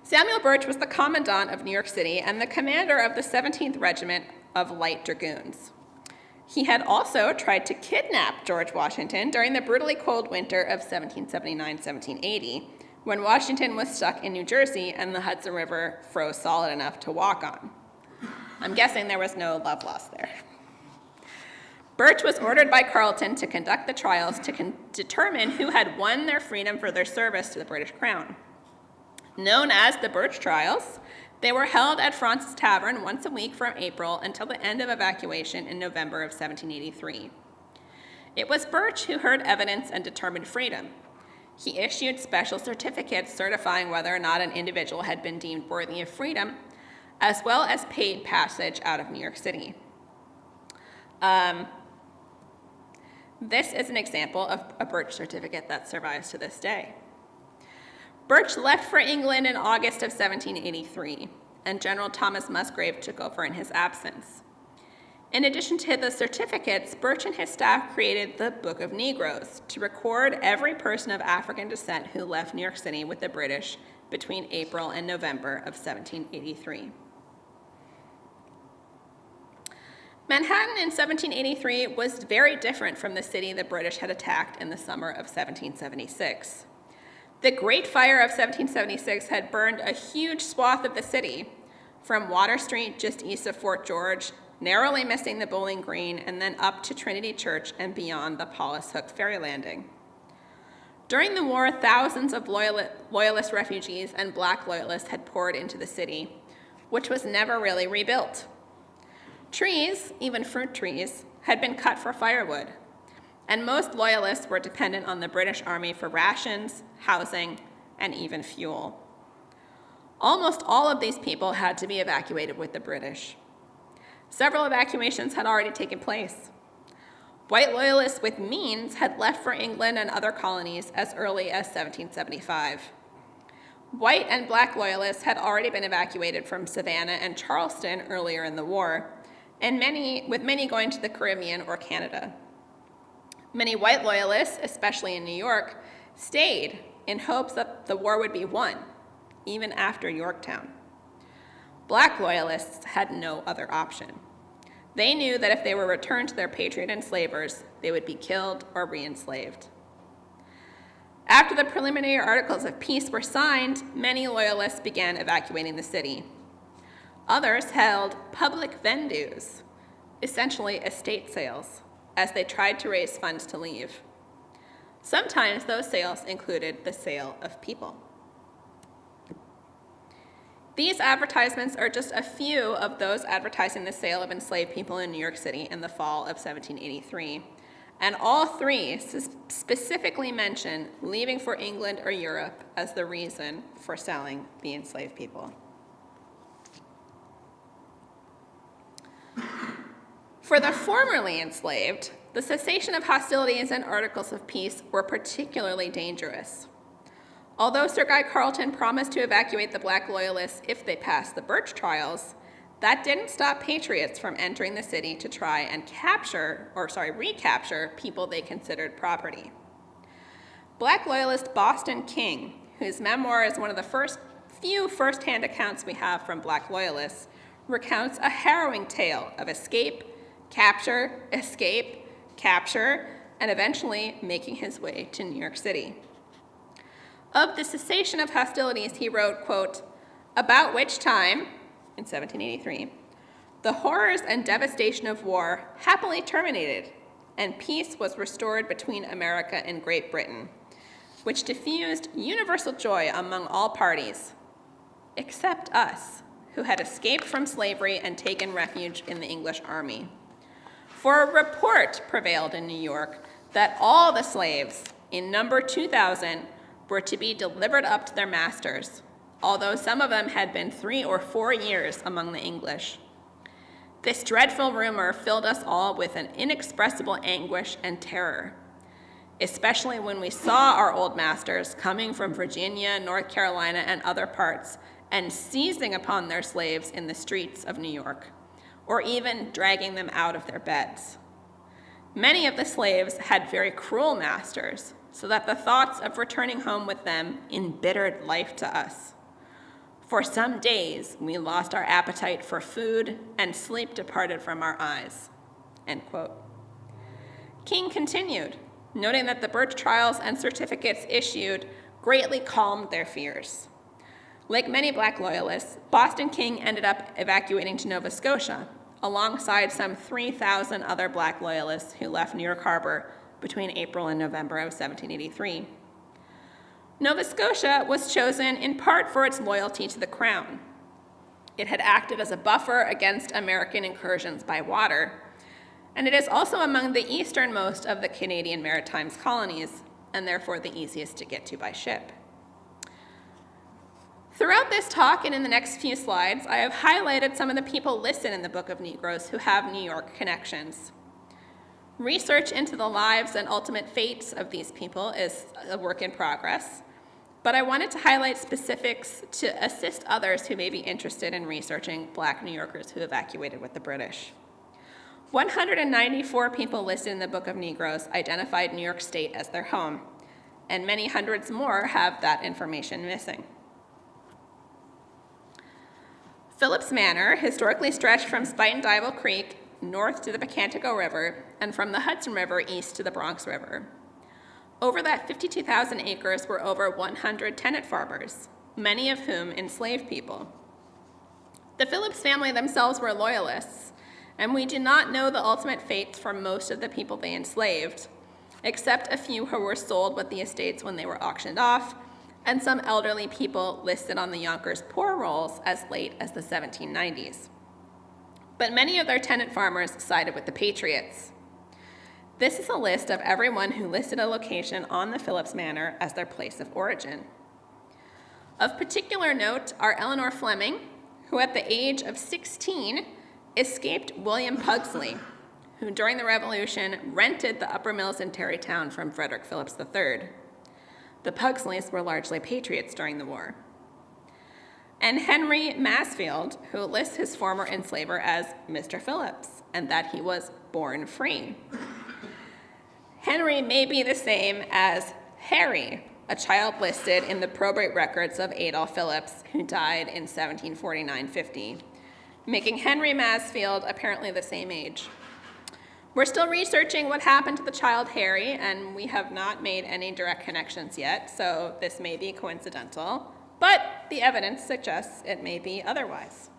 Samuel Birch was the commandant of New York City and the commander of the 17th Regiment of Light Dragoons. He had also tried to kidnap George Washington during the brutally cold winter of 1779-1780, when Washington was stuck in New Jersey and the Hudson River froze solid enough to walk on. I'm guessing there was no love lost there. Birch was ordered by Carleton to conduct the trials to determine who had won their freedom for their service to the British Crown. Known as the Birch Trials, they were held at Fraunces Tavern once a week from April until the end of evacuation in November of 1783. It was Birch who heard evidence and determined freedom. He issued special certificates certifying whether or not an individual had been deemed worthy of freedom, as well as paid passage out of New York City. This is an example of a Birch certificate that survives to this day. Birch left for England in August of 1783, and General Thomas Musgrave took over in his absence. In addition to the certificates, Birch and his staff created the Book of Negroes to record every person of African descent who left New York City with the British between April and November of 1783. Manhattan in 1783 was very different from the city the British had attacked in the summer of 1776. The Great Fire of 1776 had burned a huge swath of the city, from Water Street just east of Fort George, narrowly missing the Bowling Green, and then up to Trinity Church and beyond the Paulus Hook ferry landing. During the war, thousands of Loyalist refugees and Black Loyalists had poured into the city, which was never really rebuilt. Trees, even fruit trees, had been cut for firewood, and most Loyalists were dependent on the British Army for rations, housing, and even fuel. Almost all of these people had to be evacuated with the British. Several evacuations had already taken place. White Loyalists with means had left for England and other colonies as early as 1775. White and Black Loyalists had already been evacuated from Savannah and Charleston earlier in the war, and many going to the Caribbean or Canada. Many white Loyalists, especially in New York, stayed in hopes that the war would be won, even after Yorktown. Black Loyalists had no other option. They knew that if they were returned to their patriot enslavers, they would be killed or re-enslaved. After the preliminary articles of peace were signed, many Loyalists began evacuating the city. Others held public vendus, essentially estate sales, as they tried to raise funds to leave. Sometimes those sales included the sale of people. These advertisements are just a few of those advertising the sale of enslaved people in New York City in the fall of 1783, and all three specifically mention leaving for England or Europe as the reason for selling the enslaved people. For the formerly enslaved, the cessation of hostilities and articles of peace were particularly dangerous. Although Sir Guy Carleton promised to evacuate the Black Loyalists if they passed the Birch trials, that didn't stop patriots from entering the city to try and recapture people they considered property. Black Loyalist Boston King, whose memoir is one of the few first-hand accounts we have from Black Loyalists, recounts a harrowing tale of escape, capture, and eventually making his way to New York City. Of the cessation of hostilities, he wrote, quote, "About which time," in 1783, "the horrors and devastation of war happily terminated, and peace was restored between America and Great Britain, which diffused universal joy among all parties, except us, who had escaped from slavery and taken refuge in the English army. For a report prevailed in New York that all the slaves, in number 2,000, were to be delivered up to their masters, although some of them had been 3 or 4 years among the English. This dreadful rumor filled us all with an inexpressible anguish and terror, especially when we saw our old masters coming from Virginia, North Carolina, and other parts, and seizing upon their slaves in the streets of New York, or even dragging them out of their beds. Many of the slaves had very cruel masters, so that the thoughts of returning home with them embittered life to us. For some days, we lost our appetite for food, and sleep departed from our eyes." End quote. King continued, noting that the Birch trials and certificates issued greatly calmed their fears. Like many Black Loyalists, Boston King ended up evacuating to Nova Scotia, alongside some 3,000 other Black Loyalists who left New York Harbor between April and November of 1783. Nova Scotia was chosen in part for its loyalty to the Crown. It had acted as a buffer against American incursions by water, and it is also among the easternmost of the Canadian Maritime colonies, and therefore the easiest to get to by ship. Throughout this talk and in the next few slides, I have highlighted some of the people listed in the Book of Negroes who have New York connections. Research into the lives and ultimate fates of these people is a work in progress, but I wanted to highlight specifics to assist others who may be interested in researching Black New Yorkers who evacuated with the British. 194 people listed in the Book of Negroes identified New York State as their home, and many hundreds more have that information missing. Philipse Manor historically stretched from Spite and Dival Creek north to the Pecantego River, and from the Hudson River east to the Bronx River. Over that 52,000 acres were over 100 tenant farmers, many of whom enslaved people. The Philipse family themselves were loyalists, and we do not know the ultimate fates for most of the people they enslaved, except a few who were sold with the estates when they were auctioned off, and some elderly people listed on the Yonkers poor rolls as late as the 1790s. But many of their tenant farmers sided with the Patriots. This is a list of everyone who listed a location on the Philipse Manor as their place of origin. Of particular note are Eleanor Fleming, who at the age of 16 escaped William Pugsley, who during the Revolution rented the Upper Mills in Tarrytown from Frederick Phillips III. The Pugsleys were largely patriots during the war. And Henry Mansfield, who lists his former enslaver as Mr. Philipse, and that he was born free. Henry may be the same as Harry, a child listed in the probate records of Adolph Phillips, who died in 1749-50, making Henry Mansfield apparently the same age. We're still researching what happened to the child Harry, and we have not made any direct connections yet, so this may be coincidental, but the evidence suggests it may be otherwise.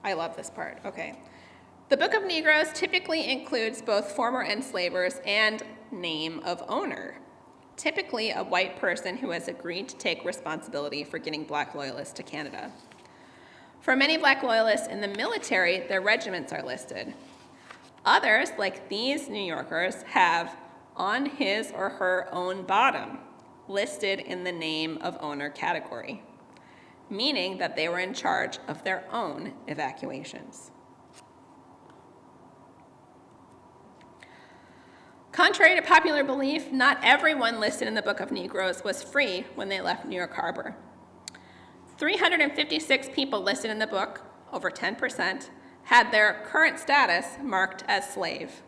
I love this part, okay. The Book of Negroes typically includes both former enslavers and name of owner, typically a white person who has agreed to take responsibility for getting Black Loyalists to Canada. For many Black Loyalists in the military, their regiments are listed. Others, like these New Yorkers, have on his or her own bottom, listed in the name of owner category, meaning that they were in charge of their own evacuations. Contrary to popular belief, not everyone listed in the Book of Negroes was free when they left New York Harbor. 356 people listed in the book, over 10%, had their current status marked as slave.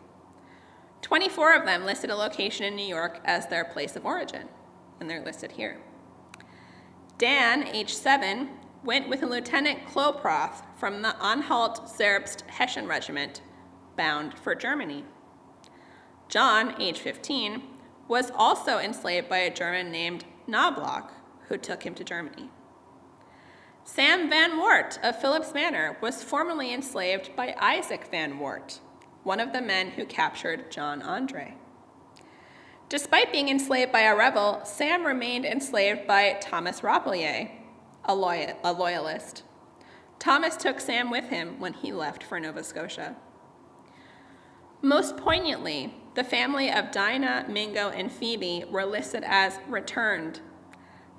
24 of them listed a location in New York as their place of origin, and they're listed here. Dan, age 7, went with a Lieutenant Kloproth from the Anhalt-Zerbst Hessian Regiment, bound for Germany. John, age 15, was also enslaved by a German named Knobloch, who took him to Germany. Sam Van Wart of Philipse Manor was formerly enslaved by Isaac Van Wart, one of the men who captured John Andre. Despite being enslaved by a rebel, Sam remained enslaved by Thomas Rapelier, a loyalist. Thomas took Sam with him when he left for Nova Scotia. Most poignantly, the family of Dinah, Mingo, and Phoebe were listed as returned,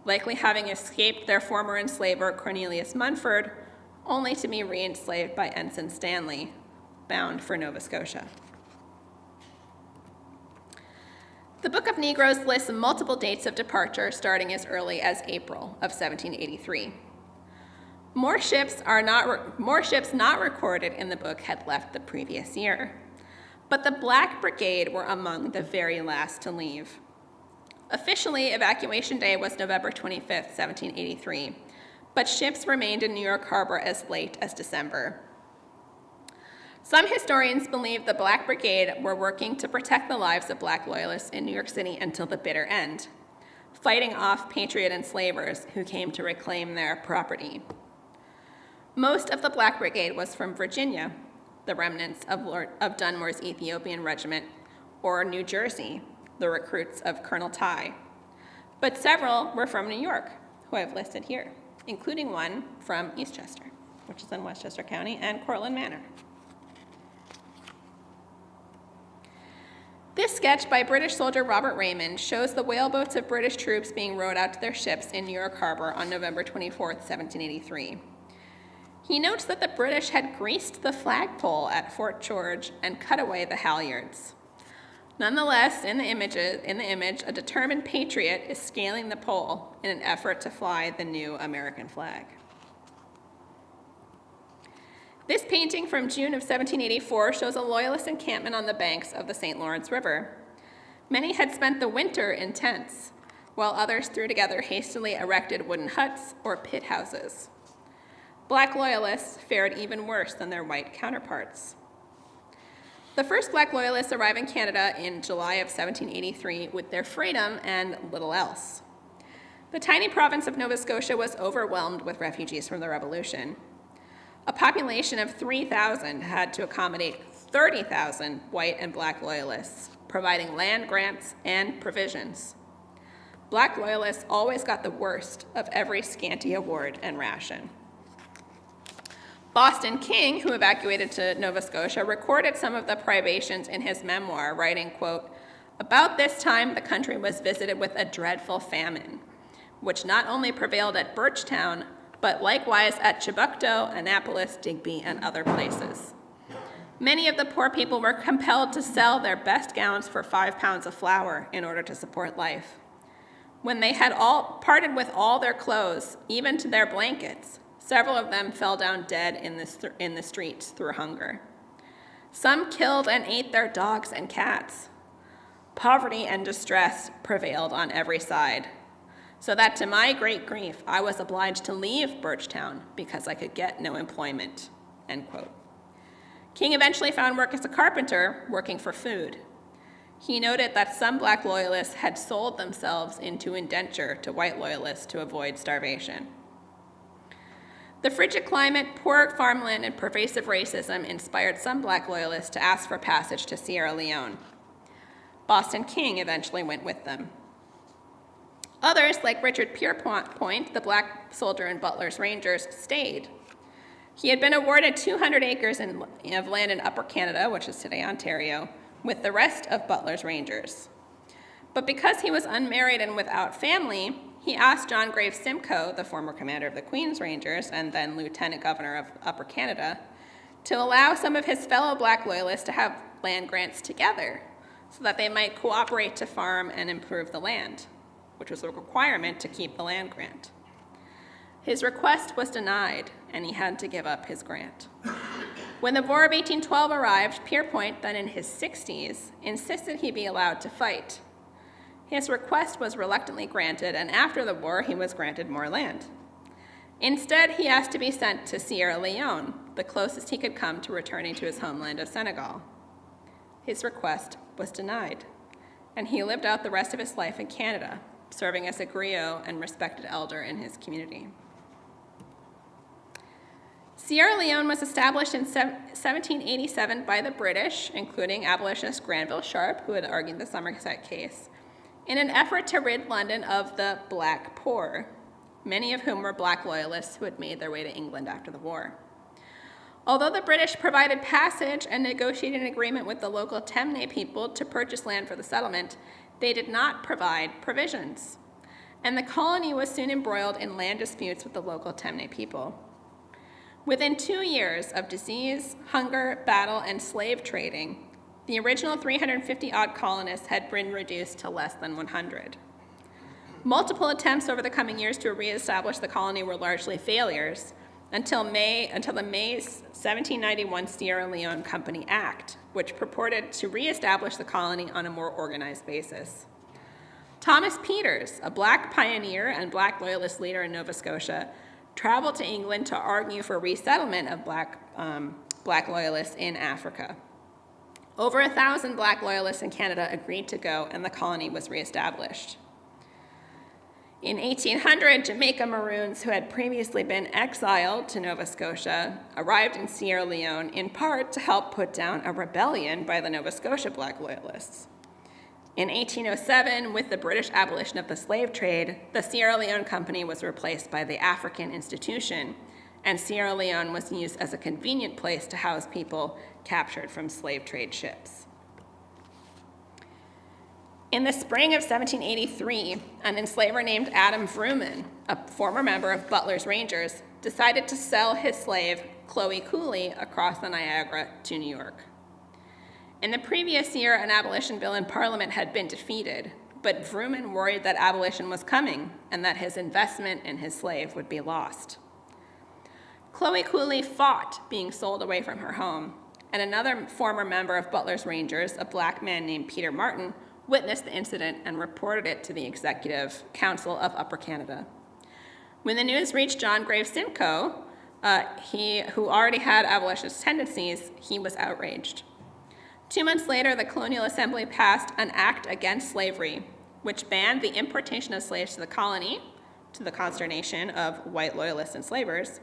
likely having escaped their former enslaver Cornelius Munford, only to be re-enslaved by Ensign Stanley, bound for Nova Scotia. The Book of Negroes lists multiple dates of departure starting as early as April of 1783. More ships not recorded in the book had left the previous year, but the Black Brigade were among the very last to leave. Officially, evacuation day was November 25th, 1783, but ships remained in New York Harbor as late as December. Some historians believe the Black Brigade were working to protect the lives of Black Loyalists in New York City until the bitter end, fighting off patriot enslavers who came to reclaim their property. Most of the Black Brigade was from Virginia, the remnants of Dunmore's Ethiopian Regiment, or New Jersey, the recruits of Colonel Ty. But several were from New York, who I've listed here, including one from Eastchester, which is in Westchester County, and Cortlandt Manor. This sketch by British soldier Robert Raymond shows the whaleboats of British troops being rowed out to their ships in New York Harbor on November 24, 1783. He notes that the British had greased the flagpole at Fort George and cut away the halyards. Nonetheless, in the image, a determined patriot is scaling the pole in an effort to fly the new American flag. This painting from June of 1784 shows a Loyalist encampment on the banks of the St. Lawrence River. Many had spent the winter in tents, while others threw together hastily erected wooden huts or pit houses. Black Loyalists fared even worse than their white counterparts. The first Black Loyalists arrived in Canada in July of 1783 with their freedom and little else. The tiny province of Nova Scotia was overwhelmed with refugees from the Revolution. A population of 3,000 had to accommodate 30,000 white and Black Loyalists, providing land grants and provisions. Black Loyalists always got the worst of every scanty award and ration. Boston King, who evacuated to Nova Scotia, recorded some of the privations in his memoir, writing, quote, "About this time the country was visited with a dreadful famine, which not only prevailed at Birchtown, but likewise at Chebucto, Annapolis, Digby, and other places. Many of the poor people were compelled to sell their best gowns for 5 pounds of flour in order to support life. When they had all parted with all their clothes, even to their blankets, several of them fell down dead in the streets through hunger. Some killed and ate their dogs and cats. Poverty and distress prevailed on every side, so that to my great grief, I was obliged to leave Birchtown because I could get no employment," end quote. King eventually found work as a carpenter, working for food. He noted that some Black Loyalists had sold themselves into indenture to white Loyalists to avoid starvation. The frigid climate, poor farmland, and pervasive racism inspired some Black Loyalists to ask for passage to Sierra Leone. Boston King eventually went with them. Others, like Richard Pierpont, the Black soldier in Butler's Rangers, stayed. He had been awarded 200 acres of land in Upper Canada, which is today Ontario, with the rest of Butler's Rangers. But because he was unmarried and without family, he asked John Graves Simcoe, the former commander of the Queen's Rangers and then Lieutenant Governor of Upper Canada, to allow some of his fellow Black Loyalists to have land grants together, so that they might cooperate to farm and improve the land, which was a requirement to keep the land grant. His request was denied, and he had to give up his grant. When the War of 1812 arrived, Pierpont, then in his 60s, insisted he be allowed to fight. His request was reluctantly granted, and after the war, he was granted more land. Instead, he asked to be sent to Sierra Leone, the closest he could come to returning to his homeland of Senegal. His request was denied, and he lived out the rest of his life in Canada, serving as a griot and respected elder in his community. Sierra Leone was established in 1787 by the British, including abolitionist Granville Sharp, who had argued the Somerset case, in an effort to rid London of the Black Poor, many of whom were Black Loyalists who had made their way to England after the war. Although the British provided passage and negotiated an agreement with the local Temne people to purchase land for the settlement, they did not provide provisions, and the colony was soon embroiled in land disputes with the local Temne people. Within 2 years of disease, hunger, battle, and slave trading, the original 350-odd colonists had been reduced to less than 100. Multiple attempts over the coming years to reestablish the colony were largely failures until the May 1791 Sierra Leone Company Act, which purported to reestablish the colony on a more organized basis. Thomas Peters, a Black pioneer and Black Loyalist leader in Nova Scotia, traveled to England to argue for resettlement of Black Loyalists in Africa. Over 1,000 Black Loyalists in Canada agreed to go, and the colony was reestablished. In 1800, Jamaica Maroons, who had previously been exiled to Nova Scotia, arrived in Sierra Leone in part to help put down a rebellion by the Nova Scotia Black Loyalists. In 1807, with the British abolition of the slave trade, the Sierra Leone Company was replaced by the African Institution, and Sierra Leone was used as a convenient place to house people captured from slave trade ships. In the spring of 1783, an enslaver named Adam Vrooman, a former member of Butler's Rangers, decided to sell his slave, Chloe Cooley, across the Niagara to New York. In the previous year, an abolition bill in Parliament had been defeated, but Vrooman worried that abolition was coming and that his investment in his slave would be lost. Chloe Cooley fought being sold away from her home, and another former member of Butler's Rangers, a Black man named Peter Martin, witnessed the incident and reported it to the Executive Council of Upper Canada. When the news reached John Graves Simcoe, who already had abolitionist tendencies, he was outraged. 2 months later, the Colonial Assembly passed an act against slavery, which banned the importation of slaves to the colony, to the consternation of white loyalist enslavers,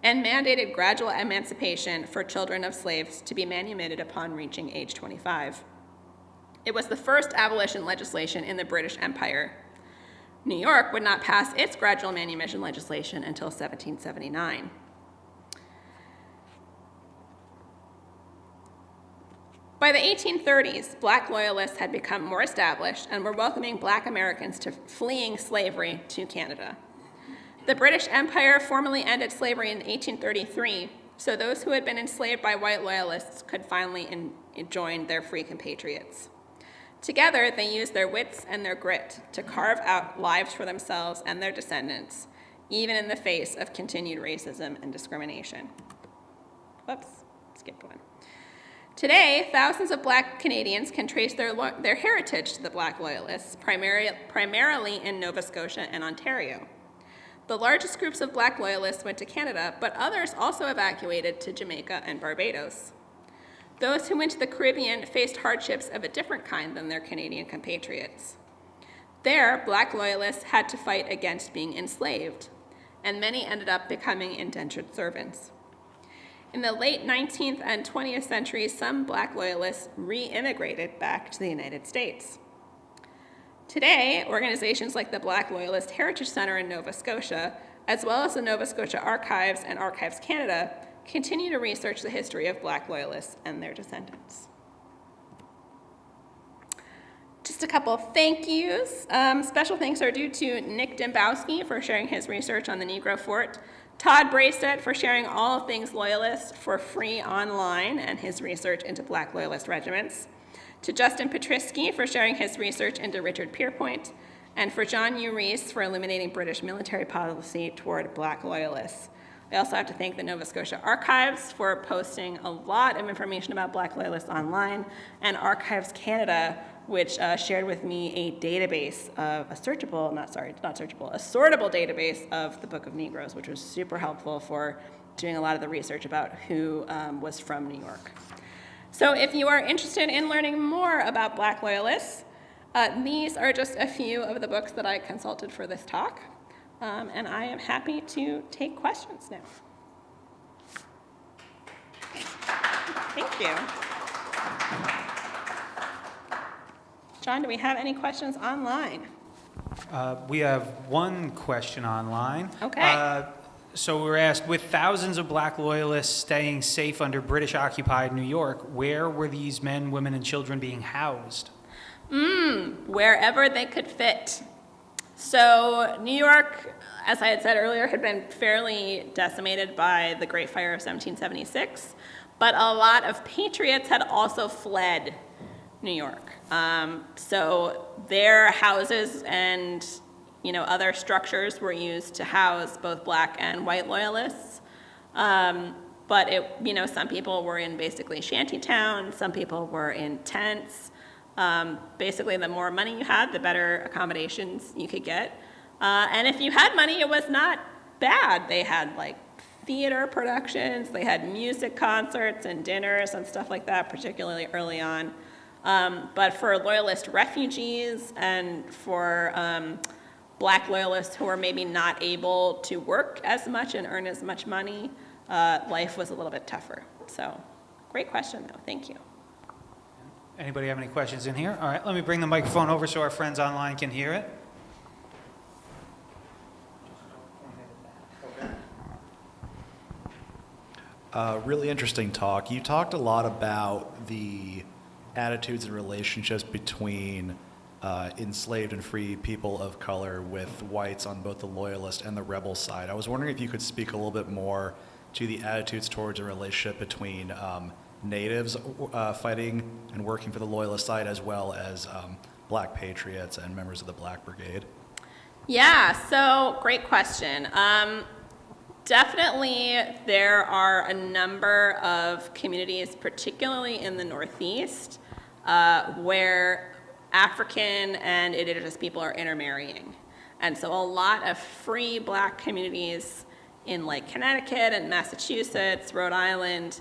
and mandated gradual emancipation for children of slaves to be manumitted upon reaching age 25. It was the first abolition legislation in the British Empire. New York would not pass its gradual manumission legislation until 1779. By the 1830s, Black Loyalists had become more established and were welcoming Black Americans to fleeing slavery to Canada. The British Empire formally ended slavery in 1833, so those who had been enslaved by white loyalists could finally join their free compatriots. Together, they used their wits and their grit to carve out lives for themselves and their descendants, even in the face of continued racism and discrimination. Whoops, skipped one. Today, thousands of Black Canadians can trace their heritage to the Black Loyalists, primarily in Nova Scotia and Ontario. The largest groups of Black Loyalists went to Canada, but others also evacuated to Jamaica and Barbados. Those who went to the Caribbean faced hardships of a different kind than their Canadian compatriots. There, Black Loyalists had to fight against being enslaved, and many ended up becoming indentured servants. In the late 19th and 20th centuries, some Black Loyalists re-immigrated back to the United States. Today, organizations like the Black Loyalist Heritage Center in Nova Scotia, as well as the Nova Scotia Archives and Archives Canada, continue to research the history of Black Loyalists and their descendants. Just a couple of thank yous. Special thanks are due to Nick Dembowski for sharing his research on the Negro Fort, Todd Braystedt for sharing all things Loyalist for free online and his research into Black Loyalist regiments, to Justin Patrisky for sharing his research into Richard Pierpoint, and for John U. Rees for illuminating British military policy toward Black Loyalists. I also have to thank the Nova Scotia Archives for posting a lot of information about Black Loyalists online, and Archives Canada, which shared with me a database of a sortable database of the Book of Negroes, which was super helpful for doing a lot of the research about who was from New York. So if you are interested in learning more about Black Loyalists, these are just a few of the books that I consulted for this talk. And I am happy to take questions now. Thank you. John, do we have any questions online?
We have one question online.
Okay.
So we were asked, with thousands of Black Loyalists staying safe under British-occupied New York, where were these men, women, and children being housed?
Wherever they could fit. So New York, as I had said earlier, had been fairly decimated by the Great Fire of 1776, but a lot of patriots had also fled New York. So their houses and other structures were used to house both Black and white loyalists. But some people were in basically shanty towns, some people were in tents. Basically, the more money you had, the better accommodations you could get. And if you had money, it was not bad. They had theater productions, they had music concerts and dinners and stuff like that, particularly early on. But for Loyalist refugees and for Black Loyalists who were maybe not able to work as much and earn as much money, life was a little bit tougher. So, great question, though. Thank you.
Anybody have any questions in here? All right, let me bring the microphone over so our friends online can hear it.
Really interesting talk. You talked a lot about the attitudes and relationships between enslaved and free people of color with whites on both the loyalist and the rebel side. I was wondering if you could speak a little bit more to the attitudes towards a relationship between natives fighting and working for the loyalist side, as well as Black patriots and members of the Black Brigade.
Yeah, so great question. Definitely there are a number of communities, particularly in the Northeast, where African and indigenous people are intermarrying. And so a lot of free Black communities in Connecticut and Massachusetts, Rhode Island,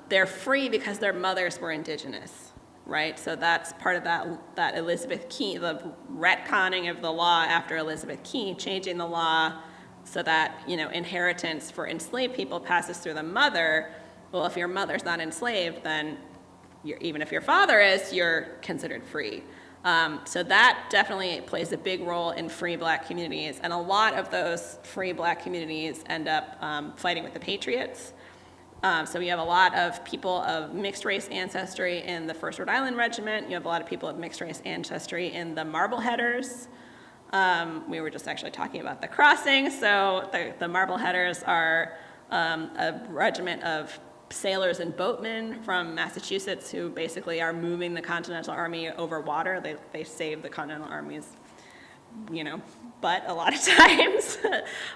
they're free because their mothers were indigenous, right? So that's part of that Elizabeth Key, the retconning of the law after Elizabeth Key, changing the law so that, inheritance for enslaved people passes through the mother. Well, if your mother's not enslaved, then even if your father is, you're considered free. So that definitely plays a big role in free Black communities. And a lot of those free Black communities end up fighting with the Patriots. So you have a lot of people of mixed race ancestry in the 1st Rhode Island Regiment. You have a lot of people of mixed race ancestry in the Marbleheaders. We were just actually talking about the crossing. So the Marbleheaders are a regiment of sailors and boatmen from Massachusetts who basically are moving the Continental Army over water. They save the Continental Army's, but a lot of times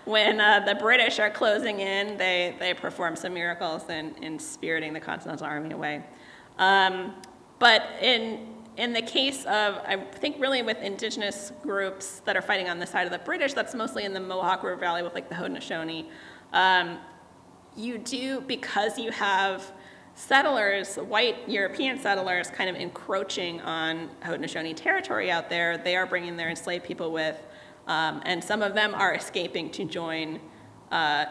when the British are closing in, they perform some miracles in spiriting the Continental Army away. But in the case of, I think really with indigenous groups that are fighting on the side of the British, that's mostly in the Mohawk River Valley with the Haudenosaunee. You do, because you have settlers, white European settlers, kind of encroaching on Haudenosaunee territory out there, they are bringing their enslaved people with, and some of them are escaping to join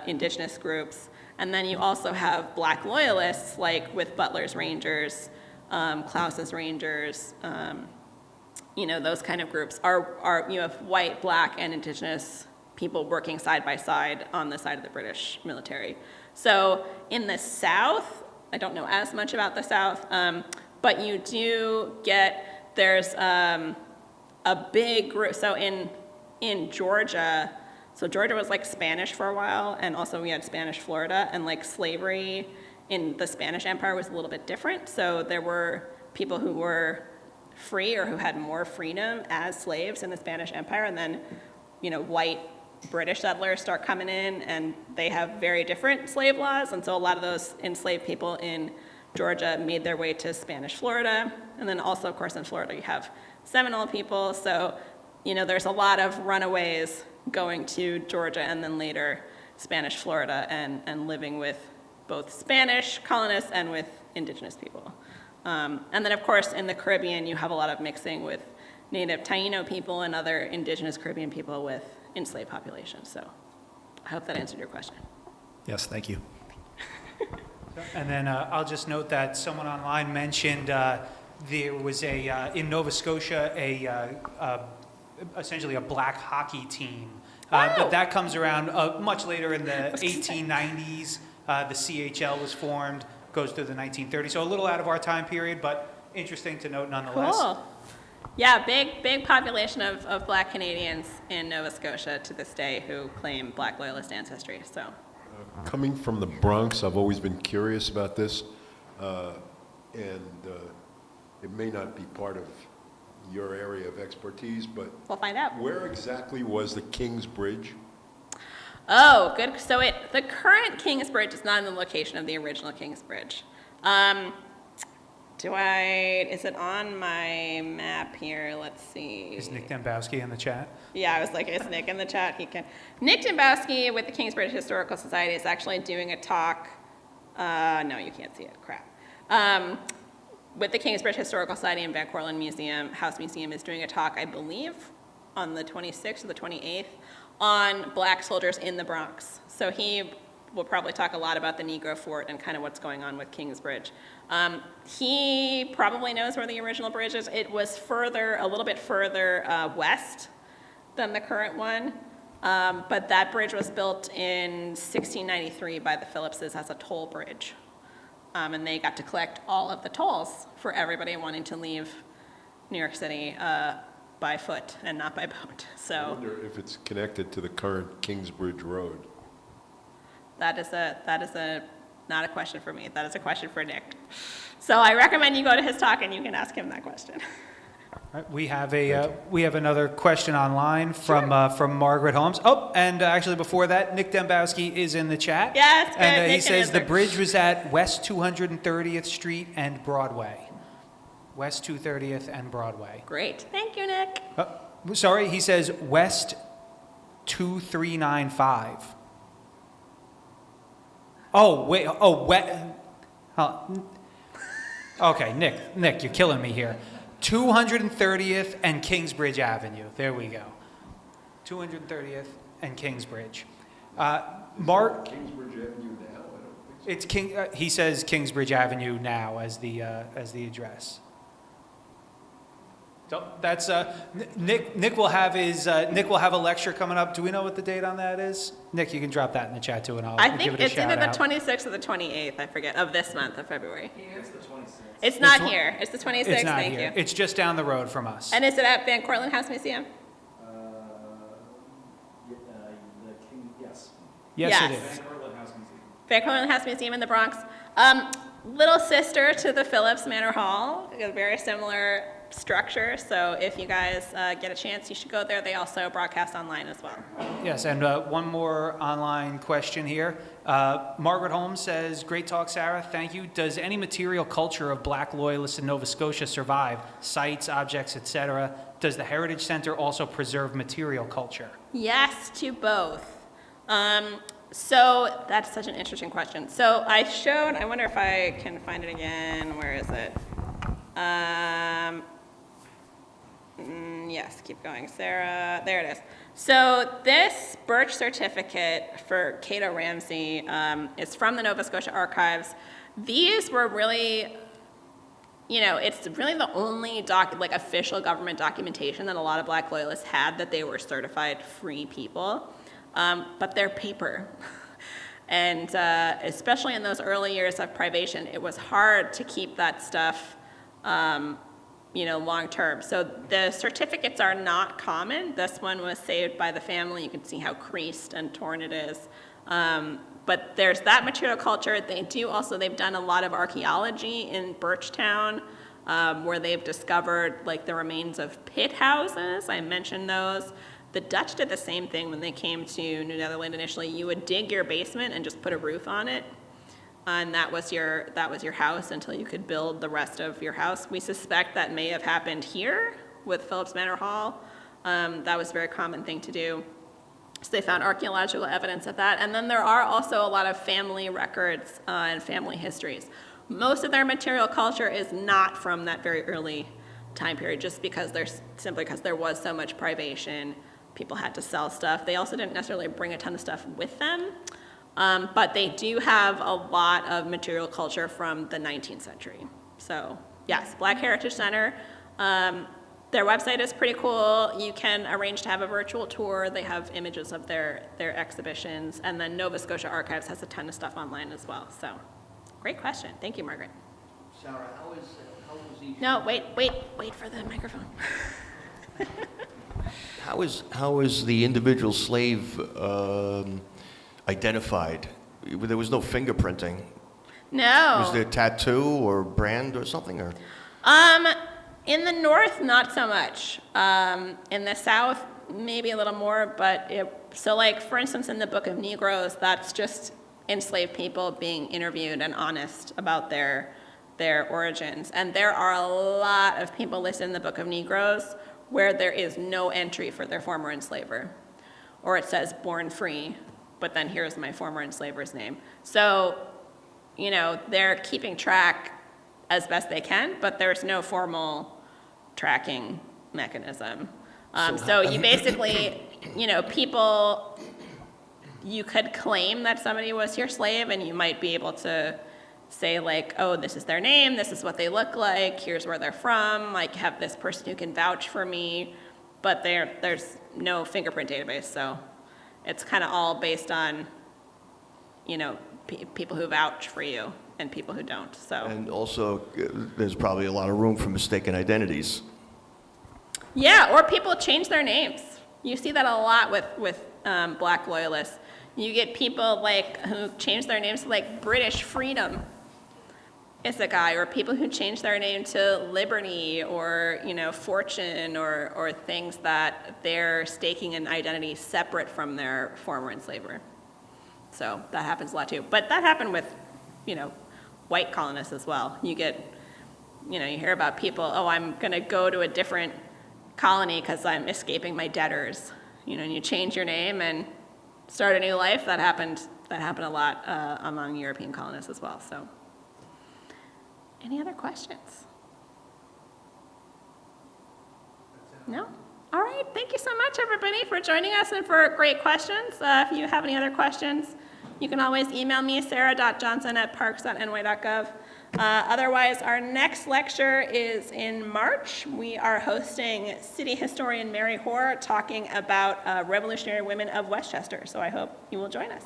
indigenous groups. And then you also have Black Loyalists, like with Butler's Rangers, Klaus's Rangers, those kind of groups are you have white, Black, and indigenous people working side by side on the side of the British military. So in the South, I don't know as much about the South, but you do get, there's a big group. So in Georgia, so Georgia was Spanish for a while, and also we had Spanish Florida, and slavery in the Spanish Empire was a little bit different. So there were people who were free or who had more freedom as slaves in the Spanish Empire, and then, white British settlers start coming in, and they have very different slave laws, and so a lot of those enslaved people in Georgia made their way to Spanish Florida, and then also, of course, in Florida you have Seminole people, so, there's a lot of runaways going to Georgia and then later Spanish Florida and living with both Spanish colonists and with indigenous people. And then, of course, in the Caribbean, you have a lot of mixing with native Taino people and other indigenous Caribbean people with enslaved populations. So I hope that answered your question.
Yes, thank you.
And then I'll just note that someone online mentioned there was in Nova Scotia, essentially a black hockey team. But that comes around much later in the 1890s. The CHL was formed, goes through the 1930s. So a little out of our time period, but interesting to note nonetheless.
Cool. Yeah, big population of Black Canadians in Nova Scotia to this day who claim Black Loyalist ancestry. So,
Coming from the Bronx, I've always been curious about this, and it may not be part of your area of expertise, but
we'll find out.
where exactly was the King's Bridge?
Oh, good. So the current King's Bridge is not in the location of the original King's Bridge. Is it on my map here? Let's see.
Is Nick Dembowski in the chat?
Yeah, I was like, is Nick in the chat? Nick Dembowski with the Kingsbridge Historical Society is actually doing a talk. No, you can't see it. Crap. With the Kingsbridge Historical Society and Van Cortlandt House Museum is doing a talk, I believe, on the 26th or the 28th on Black soldiers in the Bronx. So he will probably talk a lot about the Negro Fort and kind of what's going on with Kingsbridge. He probably knows where the original bridge is. It was a little bit further west than the current one, but that bridge was built in 1693 by the Philipses as a toll bridge. And they got to collect all of the tolls for everybody wanting to leave New York City by foot and not by boat.
I
So
wonder if it's connected to the current Kingsbridge Road.
that is not a question for me. That is a question for Nick. So I recommend you go to his talk and you can ask him that question.
All right, we have another question online from Margaret Holmes. Oh, and actually before that, Nick Dembowski is in the chat.
Yes, good.
And he
Nick can
says the
answer.
bridge was at West 230th Street and Broadway. West 230th and Broadway.
Great. Thank you, Nick.
Sorry, he says West 2395. Oh, wait. Oh, okay, Nick, you're killing me here. 230th and Kingsbridge Avenue. There we go. 230th and Kingsbridge. Mark.
Kingsbridge Avenue now? I don't think so.
He says Kingsbridge Avenue now as the address. So that's Nick will have a lecture coming up. Do we know what the date on that is? Nick, you can drop that in the chat too, and I'll
I
give
think
it a
it's
shout
either the
out.
26th or the 28th, I forget, of this month of February.
It's the 26th.
It's not here. It's the 26th.
It's not
Thank
here.
you.
It's just down the road from us.
And is it at Van Cortlandt House Museum?
The King, yes.
Yes,
Yes.
it is.
Van Cortlandt House Museum.
Van Cortlandt House Museum in the Bronx. Little sister to the Philipse Manor Hall, a very similar structure. So if you guys get a chance, you should go there. They also broadcast online as well.
Yes, and one more online question here. Margaret Holmes says, great talk, Sarah. Thank you. Does any material culture of Black Loyalists in Nova Scotia survive? Sites, objects, etc. Does the Heritage Center also preserve material culture?
Yes to both. So that's such an interesting question. So I wonder if I can find it again. Where is it? Yes, keep going, Sarah. There it is. So this Birch certificate for Cato Ramsey is from the Nova Scotia Archives. These were really, it's really the only official government documentation that a lot of Black Loyalists had that they were certified free people. But they're paper. And especially in those early years of privation, it was hard to keep that stuff, long term. So the certificates are not common. This one was saved by the family. You can see how creased and torn it is. But there's that material culture. They've done a lot of archaeology in Birchtown where they've discovered like the remains of pit houses. I mentioned those. The Dutch did the same thing when they came to New Netherland initially. You would dig your basement and just put a roof on it, and that was your house until you could build the rest of your house. We suspect that may have happened here with Philipse Manor Hall. That was a very common thing to do. So they found archaeological evidence of that. And then there are also a lot of family records and family histories. Most of their material culture is not from that very early time period, just because there was so much privation. People had to sell stuff. They also didn't necessarily bring a ton of stuff with them. But they do have a lot of material culture from the 19th century. So yes, Black Heritage Center. Their website is pretty cool. You can arrange to have a virtual tour. They have images of their exhibitions. And then Nova Scotia Archives has a ton of stuff online as well. So great question. Thank you, Margaret.
Sarah, how was the...
No, wait for the microphone.
How is the individual slave identified? There was no fingerprinting.
No.
Was there a tattoo or brand or something? Or
In the north, not so much. In the south, maybe a little more, but so like, for instance, in the Book of Negroes, that's just enslaved people being interviewed and honest about their origins. And there are a lot of people listed in the Book of Negroes where there is no entry for their former enslaver. Or it says born free, but then here's my former enslaver's name. So, they're keeping track as best they can, but there's no formal tracking mechanism. So you basically, people, you could claim that somebody was your slave, and you might be able to say like, oh, this is their name, this is what they look like, here's where they're from, like have this person who can vouch for me, but there's no fingerprint database, so it's kind of all based on, people who vouch for you and people who don't, so.
and also there's probably a lot of room for mistaken identities.
Yeah, or people change their names. You see that a lot with Black Loyalists. You get people like who change their names to like British Freedom is a guy, or people who change their name to Liberty or Fortune or things that they're staking an identity separate from their former enslaver. So that happens a lot too. But that happened with white colonists as well. You get you hear about people, oh, I'm going to go to a different colony because I'm escaping my debtors, and you change your name and start a new life. That happened a lot among European colonists as well. So, any other questions? No? All right, thank you so much, everybody, for joining us and for great questions. If you have any other questions, you can always email me, sarah.johnson@parks.ny.gov. Otherwise, our next lecture is in March. We are hosting city historian Mary Hoare talking about Revolutionary Women of Westchester. So I hope you will join us.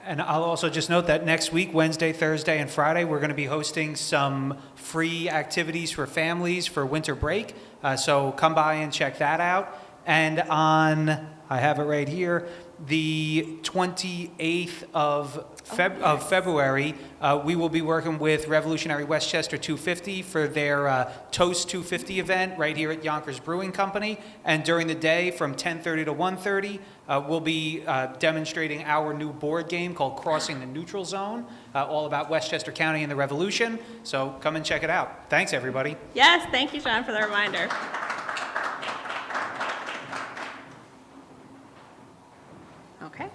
And I'll also just note that next week, Wednesday, Thursday, and Friday, we're going to be hosting some free activities for families for winter break. So come by and check that out. And on, I have it right here, the 28th of February, we will be working with Revolutionary Westchester 250 for their Toast 250 event right here at Yonkers Brewing Company. And during the day from 10:30 to 1:30, we'll be demonstrating our new board game called Crossing the Neutral Zone, all about Westchester County and the Revolution. So come and check it out. Thanks, everybody.
Yes, thank you, John, for the reminder. Okay.